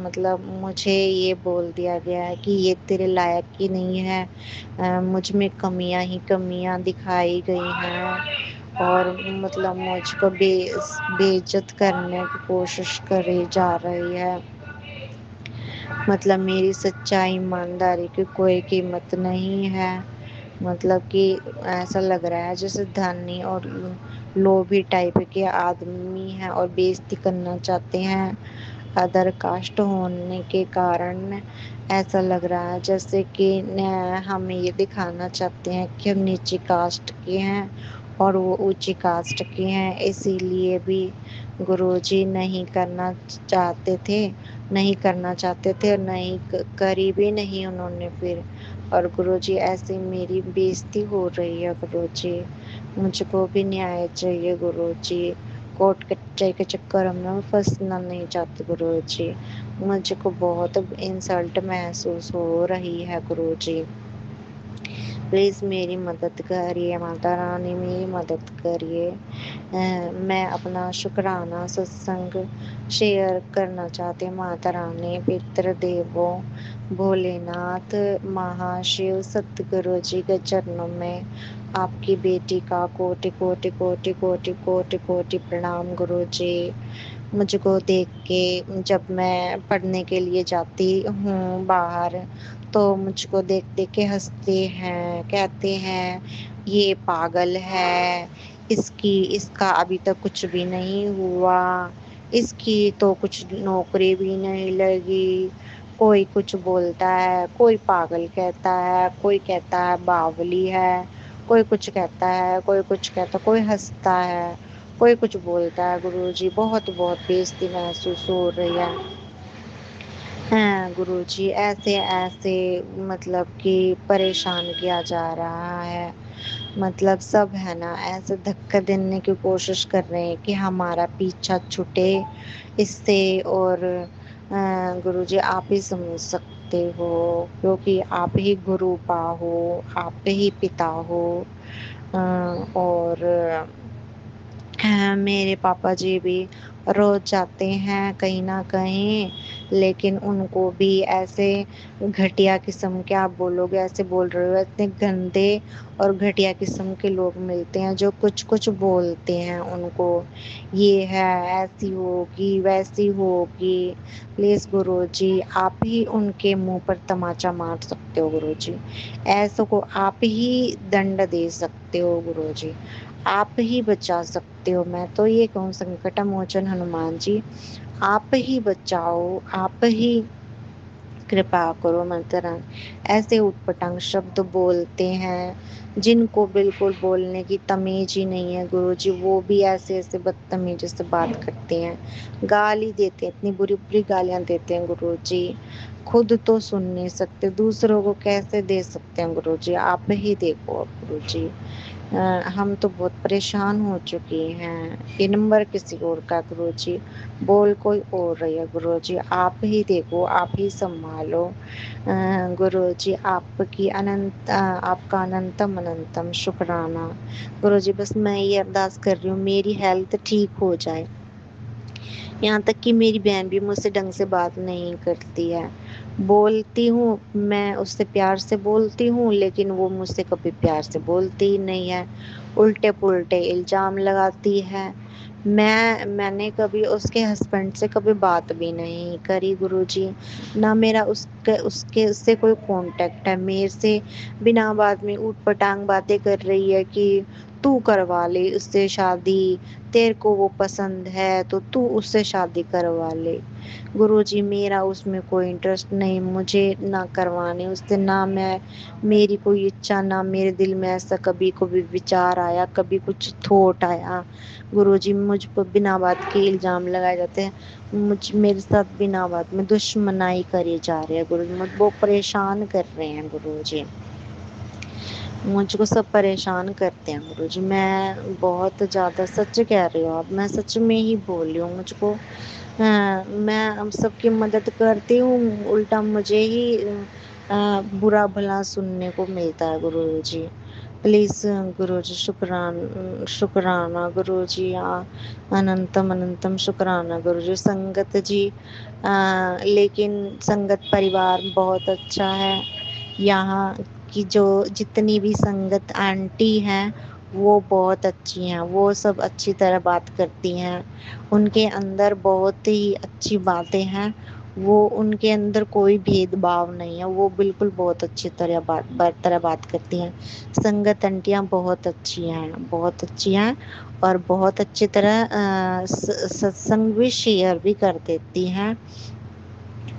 मतलब मुझे ये बोल दिया गया है कि ये तेरे लायक ही नहीं है। मुझ में कमियां ही कमियां दिखाई गई हैं, और मतलब मुझको बेइज्जत करने की कोशिश करी जा रही है। मतलब मेरी सच्चाई ईमानदारी की कोई कीमत नहीं है। मतलब कि ऐसा लग रहा है जैसे धनी और लोभी टाइप के आदमी हैं और बेइज्जती करना चाहते हैं। अदर कास्ट होने के कारण ऐसा लग रहा है जैसे कि हमें ये दिखाना चाहते हैं कि हम नीची कास्ट के हैं और वो ऊंची कास्ट के हैं। इसीलिए भी गुरुजी नहीं करना चाहते थे, नहीं करना चाहते थे, और नहीं करी भी नहीं उन्होंने फिर। और गुरुजी ऐसे मेरी बेइज्जती हो रही है गुरुजी, मुझको भी न्याय चाहिए गुरुजी। कोर्ट कचहरी के चक्कर में मैं फंसना नहीं चाहती गुरुजी, मुझको बहुत इंसल्ट महसूस हो रही है गुरुजी। प्लीज़ मेरी मदद करिए माता रानी, मेरी मदद करिए। मैं अपना शुक्राना सत्संग शेयर करना चाहती हूँ माता रानी, पितृ देवों, भोलेनाथ, महाशिव, सतगुरु जी के चरणों में आपकी बेटी का कोटि कोटि कोटि कोटि कोटि कोटि प्रणाम गुरु जी। मुझको देख के जब मैं पढ़ने के लिए जाती हूँ बाहर, तो मुझको देख देख के हंसते हैं, कहते हैं ये पागल है, इसका अभी तक कुछ भी नहीं हुआ, इसकी तो कुछ नौकरी भी नहीं लगी। कोई कुछ बोलता है, कोई पागल कहता है, कोई कहता है बावली है, कोई कुछ कहता है, कोई कुछ कहता, कोई हंसता है, कोई कुछ बोलता है। गुरुजी बहुत बहुत बेइज्जती महसूस हो रही है। हाँ गुरुजी, ऐसे ऐसे मतलब कि परेशान किया जा रहा है। मतलब सब है ना ऐसे धक्का देने की कोशिश कर रहे हैं कि हमारा पीछा छूटे इससे। और गुरुजी आप ही समझ सकते हो, क्योंकि आप ही गुरुपा हो, आप ही पिता हो। और मेरे पापा जी भी रोज जाते हैं कहीं ना कहीं लेकिन उनको भी ऐसे घटिया किस्म के, आप बोलोगे ऐसे बोल रहे हो, इतने गंदे और घटिया किस्म के लोग मिलते हैं जो कुछ कुछ बोलते हैं उनको, ये है ऐसी होगी वैसी होगी। प्लीज गुरुजी आप ही उनके मुंह पर तमाचा मार सकते हो गुरुजी, ऐसों को आप ही दंड दे सकते हो गुरुजी, आप ही बचा सकते हो। मैं तो ये कहूँ संकट मोचन हनुमान जी, आप ही बचाओ, आप ही कृपा करो माता रानी। ऐसे उटपटांग शब्द बोलते हैं जिनको बिल्कुल बोलने की तमीज ही नहीं है गुरुजी, वो भी ऐसे ऐसे बदतमीजी से बात करते हैं, गाली देते हैं, इतनी बुरी बुरी गालियां देते हैं गुरुजी। खुद तो सुन नहीं सकते, दूसरों को कैसे दे सकते हैं गुरुजी, आप ही देखो अब गुरुजी। हम तो बहुत परेशान हो चुके हैं, ये नंबर किसी और का गुरुजी, बोल कोई और रही है गुरुजी, आप ही देखो, आप ही संभालो। गुरुजी आपकी आपका अनंतम अनंतम शुक्राना गुरुजी। बस मैं ये अरदास कर रही हूँ मेरी हेल्थ ठीक हो जाए। यहाँ तक कि मेरी बहन भी मुझसे ढंग से बात नहीं करती है, बोलती हूँ मैं उससे प्यार से बोलती हूँ, लेकिन वो मुझसे कभी प्यार से बोलती ही नहीं है, उल्टे पुल्टे इल्जाम लगाती है। मैंने कभी उसके हस्बैंड से कभी बात भी नहीं करी गुरुजी, ना मेरा उसके उससे कोई कांटेक्ट है, मेरे से बिना बात में ऊट पटांग बातें कर रही है कि तू करवा ले उससे शादी, तेरे को वो पसंद है तो तू उससे शादी करवा ले। गुरुजी मेरा उसमें कोई इंटरेस्ट नहीं, मुझे ना करवाने उससे, ना मैं, मेरी कोई इच्छा, ना मेरे दिल में ऐसा कभी कभी विचार आया, कभी कुछ थॉट आया। गुरुजी मुझ पर बिना बात के इल्जाम लगाए जाते हैं, मेरे साथ बिना बात में दुश्मनाई करी जा रही है गुरुजी, मुझ वो परेशान कर रहे हैं गुरुजी, मुझको सब परेशान करते हैं गुरुजी। मैं बहुत ज़्यादा सच कह रही हूँ, अब मैं सच में ही बोल रही हूँ, मुझको मैं हम सबकी मदद करती हूँ, उल्टा मुझे ही बुरा भला सुनने को मिलता है गुरुजी। प्लीज गुरुजी शुक्राना गुरुजी, अनंतम अनंतम शुक्राना गुरुजी। संगत जी लेकिन संगत परिवार बहुत अच्छा है, यहाँ की जो जितनी भी संगत आंटी हैं वो बहुत अच्छी हैं, वो सब अच्छी तरह बात करती हैं, उनके अंदर बहुत ही अच्छी बातें हैं, वो उनके अंदर कोई भेदभाव नहीं है, वो बिल्कुल बहुत अच्छी तरह बात करती हैं। संगत आंटियाँ बहुत अच्छी हैं, बहुत अच्छी हैं, और बहुत अच्छी तरह सत्संग भी शेयर भी कर देती हैं।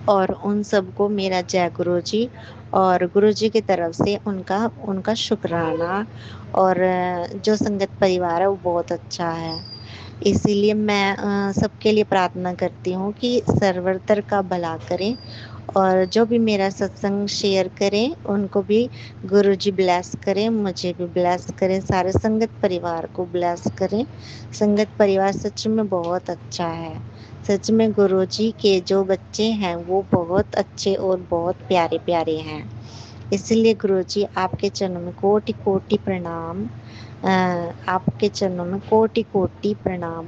और उन सबको मेरा जय गुरु जी, और गुरु जी की तरफ से उनका उनका शुक्राना। और जो संगत परिवार है वो बहुत अच्छा है, इसीलिए मैं सबके लिए प्रार्थना करती हूँ कि सर्वतर का भला करें, और जो भी मेरा सत्संग शेयर करें उनको भी गुरु जी ब्लेस करें, मुझे भी ब्लेस करें, सारे संगत परिवार को ब्लेस करें। संगत परिवार सच में बहुत अच्छा है, सच में गुरु जी के जो बच्चे हैं वो बहुत अच्छे और बहुत प्यारे प्यारे हैं, इसलिए गुरु जी आपके चरणों में कोटि कोटि प्रणाम। आपके चरणों में कोटि कोटि प्रणाम।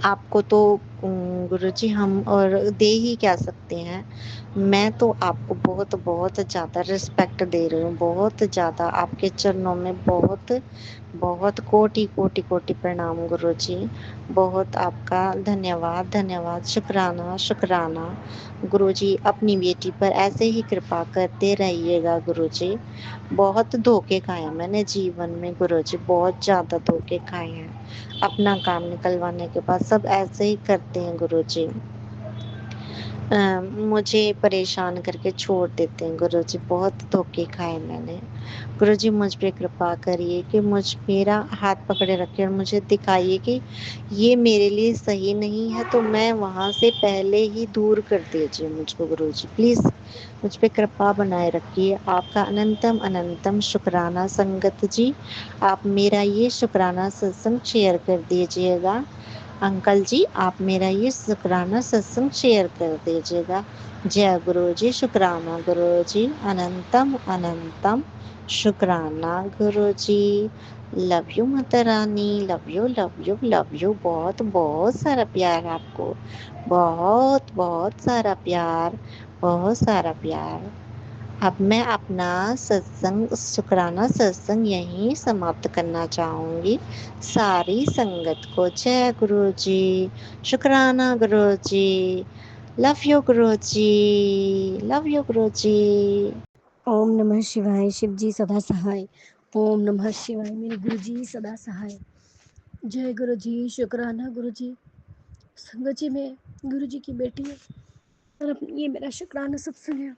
आपको तो गुरुजी हम और दे ही क्या सकते हैं, मैं तो आपको बहुत बहुत ज़्यादा रिस्पेक्ट दे रही हूँ, बहुत ज़्यादा आपके चरणों में बहुत बहुत कोटि कोटि कोटि प्रणाम गुरुजी, बहुत आपका धन्यवाद धन्यवाद, शुक्राना शुक्राना गुरुजी। अपनी बेटी पर ऐसे ही कृपा करते रहिएगा गुरुजी। बहुत धोखे खाए हैं मैंने जीवन में गुरुजी, बहुत ज़्यादा धोखे खाए हैं, अपना काम निकलवाने के बाद सब ऐसे ही करते हैं गुरुजी, मुझे परेशान करके छोड़ देते हैं गुरुजी, बहुत धोखे खाए मैंने। गुरुजी मुझ पे कृपा करिए कि मेरा हाथ पकड़े रखे और मुझे दिखाइए कि ये मेरे लिए सही नहीं है, तो मैं वहाँ से पहले ही दूर कर दीजिए मुझको गुरुजी, प्लीज़ मुझ पे कृपा बनाए रखिए। आपका अनंतम अनंतम शुक्राना संगत जी, आप मेरा ये शुक्राना सत्संग शेयर कर दीजिएगा। अंकल जी आप मेरा ये शुक्राना सत्संग शेयर कर दीजिएगा। जय गुरु जी, शुक्राना गुरु जी, अनंतम अनंतम शुक्राना गुरु जी, love you Mata Rani, love you love you love you. बहुत बहुत सारा प्यार आपको, बहुत बहुत सारा प्यार, बहुत सारा प्यार। अब मैं अपना सत्संग, शुक्राना सत्संग यहीं समाप्त करना चाहूंगी। सारी संगत को जय गुरु जी, शुक्राना गुरु जी, love you Guru ji, love you गुरु जी। ओम नमः शिवाय, शिव जी सदा सहाय। ओम नमः शिवाय, मेरे गुरु जी सदा सहाय। जय गुरु जी, शुक्राना गुरु जी। संगत जी, मैं गुरु जी की बेटी हूँ और ये मेरा शुक्राना सत्संग है।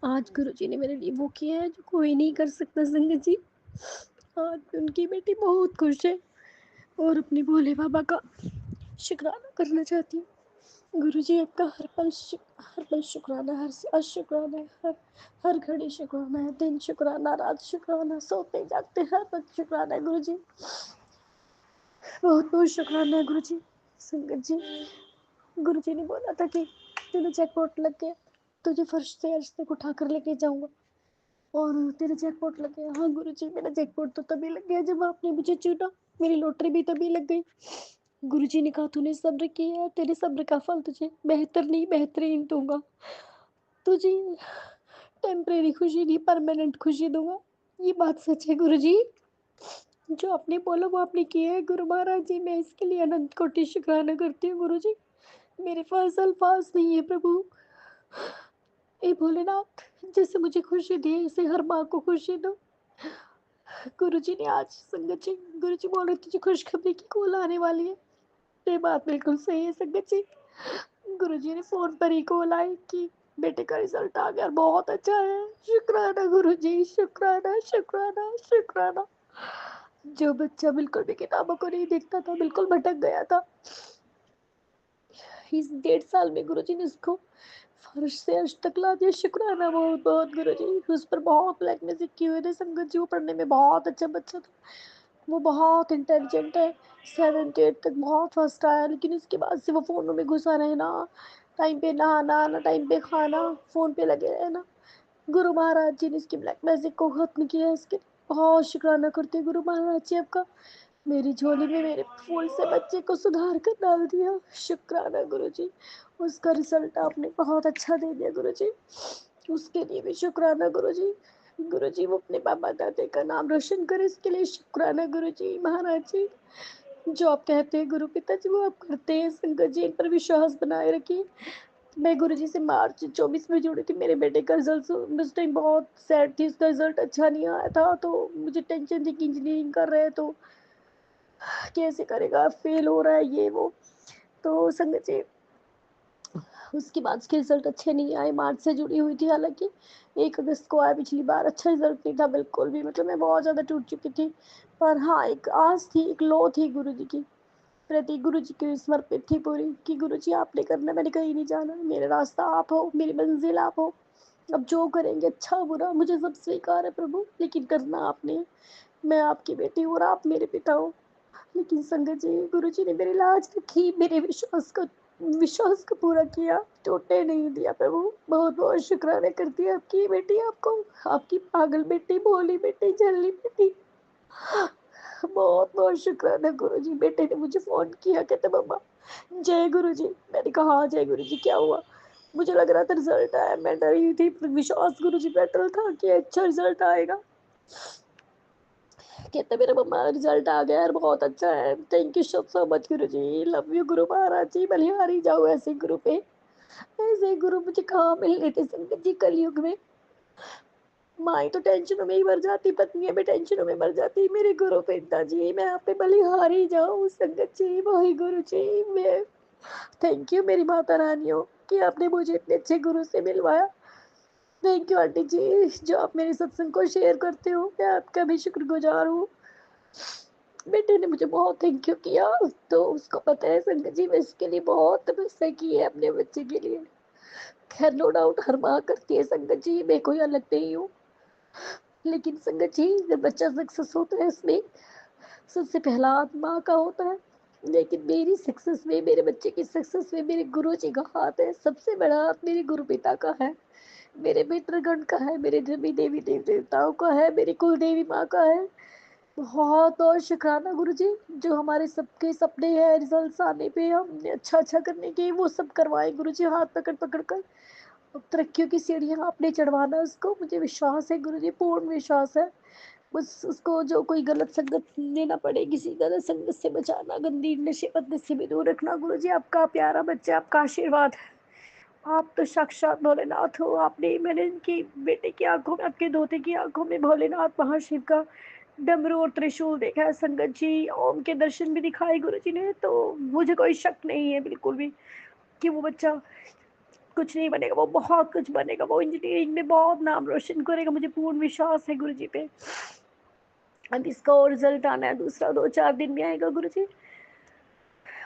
आज गुरु जी ने मेरे लिए वो किया है जो कोई नहीं कर सकता। संगत जी, आज उनकी बेटी बहुत खुश है और अपने भोले बाबा का शुक्राना करना चाहती हूँ। गुरु जी, आपका हर पल शुक्राना, हर शुक्राना है, हर घड़ी शुक्राना है, दिन शुक्राना, रात शुक्राना, सोते जागते हर वक्त शुक्राना है गुरु जी। बहुत बहुत शुक्राना है गुरु जी। संगत जी, गुरु जी ने बोला था कि तेरा जैकपॉट लग गया, तुझे फर्श से आज तक उठा कर लेके जाऊंगा, और तेरा जैकपॉट लग गया। हाँ गुरु जी, मेरा जैकपॉट तो तभी लग गया जब आपने मुझे चुना, मेरी लॉटरी भी तभी लग गई। गुरु जी ने कहा तूने सब्र किया है, तेरे सब्र का फल तुझे बेहतर नहीं बेहतरीन दूंगा, तुझे टेम्परेरी खुशी नहीं परमानेंट खुशी दूंगा। ये बात सच है गुरु जी, जो आपने बोला वो आपने किया है गुरु महाराज जी। मैं इसके लिए अनंत कोटि शुक्राना करती हूँ गुरु जी। मेरे पास अल्फाज नहीं है प्रभु। ए भोलेनाथ, जैसे मुझे खुशी दी है ऐसे हर माँ को खुशी दो। गुरु जी ने आज संगत जी, गुरु जी बोल रहे तुझे खुशखबरी की कॉल आने वाली है। ये बात बिल्कुल सही है संगत जी। गुरु जी ने फोन पर ही कॉल आई कि बेटे का रिजल्ट आ गया, बहुत अच्छा है। शुक्राना गुरु जी, शुक्राना शुक्राना शुक्राना। जो बच्चा बिल्कुल भी किताबों को नहीं देखता था, बिल्कुल भटक गया था, इस 1.5 साल में गुरु जी ने उसको फर्श से अर्श तक ला दिया। शुक्राना बहुत बहुत गुरु जी। उस पर बहुत ब्लैक मैजिक किए हुए थे संगत जी। वो पढ़ने में बहुत अच्छा बच्चा था, वो बहुत इंटेलिजेंट है, 7th 8th तक बहुत फर्स्ट आया, लेकिन उसके बाद से वो फ़ोनों में घुसा रहना, टाइम पे नहाना ना टाइम पे खाना, फ़ोन पे लगे रहना। गुरु महाराज जी ने इसकी ब्लैक मैजिक को खत्म किया। इसके बहुत शुक्राना करते हैं गुरु महाराज जी आपका। मेरी झोली में मेरे फूल से बच्चे को सुधार कर डाल दिया। शुक्राना गुरु जी। उसका रिजल्ट आपने बहुत अच्छा दे दिया गुरु जी, उसके लिए भी शुक्राना गुरु जी। गुरु जी, वो अपने बाबा दादे का नाम रोशन करे, इसके लिए शुक्राना गुरु जी। महाराज जी, जो आप कहते हैं गुरु पिताजी वो आप करते हैं। संगत जी, इन पर विश्वास बनाए रखिए। मैं गुरु जी से मार्च 24 में जुड़ी थी। मेरे बेटे का रिजल्ट उस टाइम बहुत सैड थी, उसका रिजल्ट अच्छा नहीं आया था, तो मुझे टेंशन थी कि इंजीनियरिंग कर रहे हैं तो कैसे करेगा, फेल हो रहा है ये वो। तो संगत जी, उसके बाद उसके रिजल्ट अच्छे नहीं आए। मार्च से जुड़ी हुई थी, हालांकि 1 अगस्त को आया पिछली बार। अच्छा रिजल्ट नहीं था बिल्कुल भी, मतलब मैं बहुत ज़्यादा टूट चुकी थी। पर हाँ, एक आस थी, एक लो थी गुरु जी की प्रति। गुरु जी की समर्पित थी पूरी कि गुरु जी आपने करना, मैंने कहीं नहीं जाना, मेरा रास्ता आप हो, मेरी मंजिल आप हो। अब जो करेंगे अच्छा बुरा मुझे सब स्वीकार है प्रभु, लेकिन करना आपने है। मैं आपकी बेटी हूँ और आप मेरे पिता हो। लेकिन संगत जी, गुरु जी ने मेरी लाज रखी, मेरे विश्वास को पूरा किया, टूटने नहीं दिया प्रभु। बहुत बहुत शुक्राना करती है आपकी बेटी आपको, आपकी पागल बेटी, भोली बेटी, झल्ली बेटी। बहुत बहुत शुक्राना गुरु जी। बेटे ने मुझे फोन किया, कहते मम्मा जय गुरु जी। मैंने कहा हाँ जय गुरु जी, क्या हुआ? मुझे लग रहा था रिजल्ट आया, मैं डरी थी, विश्वास गुरु जी बेटर था कि अच्छा रिजल्ट आएगा। कहते मेरे मम्मा रिजल्ट आ गया यार, बहुत अच्छा है, thank you so much Guru ji, love you Guru Maharaj जी। बलिहारी जाओ ऐसे गुरु पे, ऐसे गुरु मुझे कहाँ मिल रहे थे संगत जी कलयुग में। माँ तो टेंशनों में ही मर जाती, पत्नियां भी टेंशनों में मर जाती, मेरे गुरु पिताजी मैं आप पे बलिहारी जाऊँ संगत जी। वही गुरु जी, मैं थैंक यू मेरी माता रानियों कि आपने मुझे इतने अच्छे गुरु से मिलवाया। थैंक यू आंटी जी, जो आप मेरे सत्संग को शेयर करते हो, मैं आपका भी शुक्रगुजार हूँ। बेटे ने मुझे बहुत थैंक यू किया, तो उसको पता है संगत जी मैं इसके लिए बहुत तपस्या की है अपने बच्चे के लिए। खैर नो डाउट हर माँ करती है संगत जी, मैं कोई अलग नहीं हूँ। लेकिन संगत जी, जब बच्चा सक्सेस होता है इसमें सबसे पहला हाथ माँ का होता है, लेकिन मेरी सक्सेस में, मेरे बच्चे की सक्सेस में मेरे गुरु जी का हाथ है। सबसे बड़ा हाथ मेरे गुरु पिता का है, मेरे मित्रगण का है, मेरे सभी देवी देवताओं का है, मेरी कुल देवी माँ का है। बहुत बहुत शुक्राना गुरुजी, जो हमारे सबके सपने हैं रिजल्ट्स आने पे, हमने अच्छा करने के, वो सब करवाए गुरुजी हाथ पकड़ पकड़ कर। अब तरक्कियों की सीढ़ियाँ आपने चढ़वाना उसको, मुझे विश्वास है गुरुजी, पूर्ण विश्वास है। बस उसको जो कोई गलत संगत लेना पड़े, किसी गलत संगत से बचाना, गंदी नशे पत्ते से भी दूर रखना गुरुजी। आपका प्यारा बच्चा, आपका आशीर्वाद है। आप तो साक्षात भोलेनाथ हो। आपने, मैंने इनकी बेटे की आंखों में, आपके दोते की आंखों में भोलेनाथ महाशिव का डमरू और त्रिशूल देखा है संगत जी। ओम के दर्शन भी दिखाए गुरु जी ने, तो मुझे कोई शक नहीं है बिल्कुल भी कि वो बच्चा कुछ नहीं बनेगा, वो बहुत कुछ बनेगा, वो इंजीनियरिंग में बहुत नाम रोशन करेगा, मुझे पूर्ण विश्वास है गुरु जी पे। अब इसका और रिजल्ट आना है, दूसरा 2-4 दिन में आएगा गुरु जी।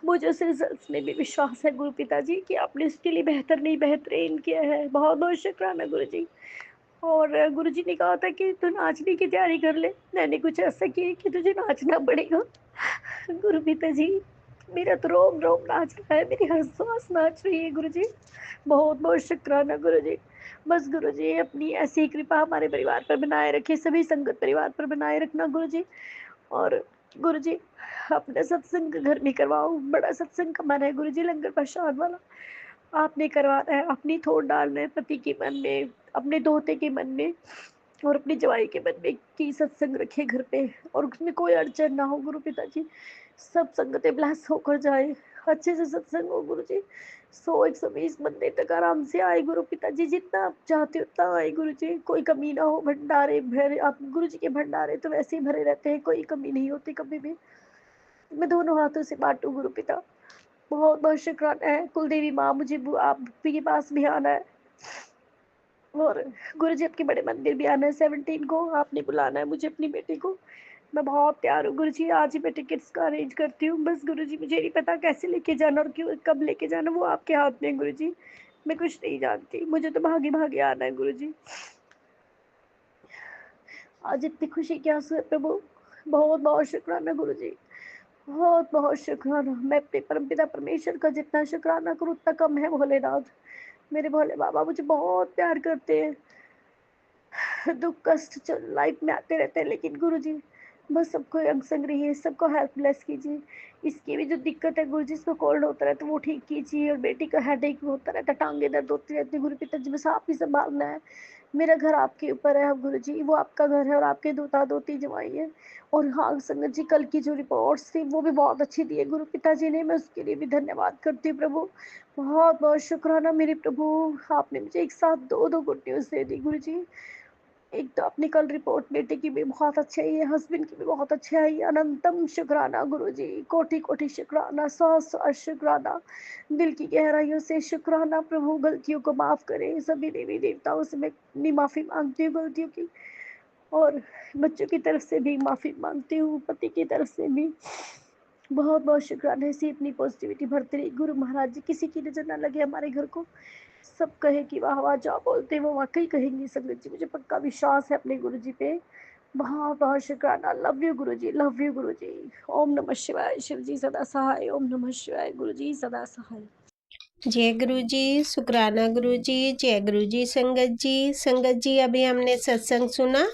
मुझे उस रिजल्ट में भी विश्वास है गुरु पिताजी कि आपने उसके लिए बेहतर नहीं बेहतरीन किया है। बहुत बहुत शुक्राना गुरु जी। और गुरु जी ने कहा था कि तू नाचने की तैयारी कर ले। मैंने कुछ ऐसा किया कि तुझे नाचना पड़ेगा। गुरु पिताजी, मेरा तो रोम रोम नाच रहा है, मेरी हर सांस नाच रही है गुरु जी। बहुत बहुत शुक्राना गुरु जी। बस गुरु जी अपनी ऐसी कृपा हमारे परिवार पर बनाए रखे, सभी संगत परिवार पर बनाए रखना गुरु जी। और गुरु जी अपने सत्संग घर में करवाओ, बड़ा सत्संग का मन है गुरु जी, लंगर प्रसाद वाला आपने करवाना है। अपनी थोड़ डालना है पति के मन में, अपने दोते के मन में और अपनी जवाई के मन में कि सत्संग रखे घर पे, और उसमें कोई अड़चन ना हो गुरु पिताजी। सब संगतें ब्लेस होकर जाए, अच्छे से सत्संग हो गुरु जी। 100-120 बंदे तक आराम से आए गुरु पिताजी, जितना आप चाहते उतना आए गुरु जी, कोई कमी ना हो। भंडारे भरे, आप गुरु जी के भंडारे तो वैसे ही भरे रहते हैं, कोई कमी नहीं होती कभी भी। मैं दोनों हाथों से बांटू गुरु पिता। बहुत बहुत शुक्राना है। कुलदेवी माँ, मुझे आप के पास भी आना है, और गुरु जी आपके बड़े मंदिर भी आना है 17 को, आपने बुलाना है मुझे अपनी बेटी को। मैं बहुत तैयार हूँ गुरु जी, आज ही मैं टिकट्स का अरेंज करती हूँ। बस गुरु जी मुझे नहीं पता कैसे लेके जाना और क्यों कब लेके जाना, वो आपके हाथ में है गुरु जी। मैं कुछ नहीं जानती, मुझे तो भागे भागे आना है गुरु जी। आज इतनी खुशी क्या आंसू है प्रभु। बहुत बहुत शुक्राना गुरु जी, बहुत बहुत शुक्राना। मैं अपने परमपिता परमेश्वर का जितना शुक्राना करूँ उतना कम है भोलेनाथ। मेरे भोले बाबा मुझे बहुत प्यार करते हैं। दुख कष्ट चल लाइफ में आते रहते हैं, लेकिन गुरु जी बस सबको अंग संग रहिए, सबको हेल्पलेस कीजिए। इसकी भी जो दिक्कत है गुरु जी, इसको कोल्ड होता रहता है वो ठीक कीजिए, और बेटी का हेडेक होता रहता है, टांगे दर्द होती रहती है गुरु पिताजी, बस आप ही संभालना है। मेरा घर आपके ऊपर है गुरु जी, वो आपका घर है और आपके दोता दोती जवाई है। और हाँ संगत जी, कल की जो रिपोर्ट्स थी वो भी बहुत अच्छी दी है गुरु पिताजी ने, मैं उसके लिए भी धन्यवाद करती हूँ प्रभु। बहुत बहुत शुक्राना मेरे प्रभु। आपने मुझे एक साथ दो दो गुड न्यूज़ दे दी गुरु जी। एक तो अपनी कल रिपोर्ट बेटे की भी बहुत अच्छी आई है, हस्बैंड की भी बहुत अच्छी आई है। अनंतम शुक्राना गुरु जी, कोटि कोटि शुक्राना, 100 शुक्राना, दिल की गहराइयों से शुक्राना प्रभु। गलतियों को माफ़ करें सभी देवी देवताओं से, मैं अपनी माफ़ी मांगती हूँ गलतियों की, और बच्चों की तरफ से भी माफ़ी मांगती हूँ, पति की तरफ से भी। बहुत बहुत शुक्राना, ऐसी इतनी पॉजिटिविटी भरते रही गुरु महाराज जी, किसी की नजर ना लगे हमारे घर को, सब कहे कि वाह वाह, जो बोलते हैं वो वाकई कहेंगे संगत जी, मुझे पक्का विश्वास है अपने गुरु जी पे। बहुत बहुत शुक्राना। Love you Guru ji, love you गुरु जी। ओम नमः शिवाय, शिव जी सदा सहाय। ओम नमः शिवाय, गुरु जी सदा सहाय। जय गुरु जी, शुक्राना गुरु जी, जय गुरु जी। संगत जी, संगत जी अभी हमने सत्संग सुना,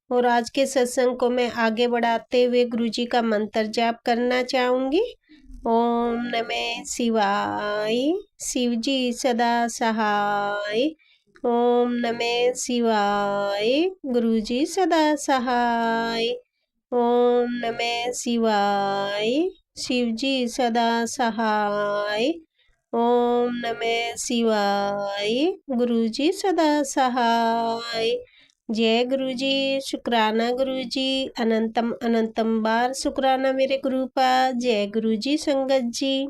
और आज के सत्संग को मैं आगे बढ़ाते हुए गुरु जी का मंत्र जाप करना चाहूँगी। ओम नमः शिवाय, शिव जी सदा सहाय। ओम नमः शिवाय, गुरु जी सदा सहाय। ओम नमः शिवाय, शिव जी सदा सहाय। ओम नमः शिवाय, गुरु जी सदा सहाय। जय गुरु जी, शुक्राना गुरु जी, अनंतम अनंतम बार शुक्राना मेरे गुरु का। जय गुरु जी संगत जी।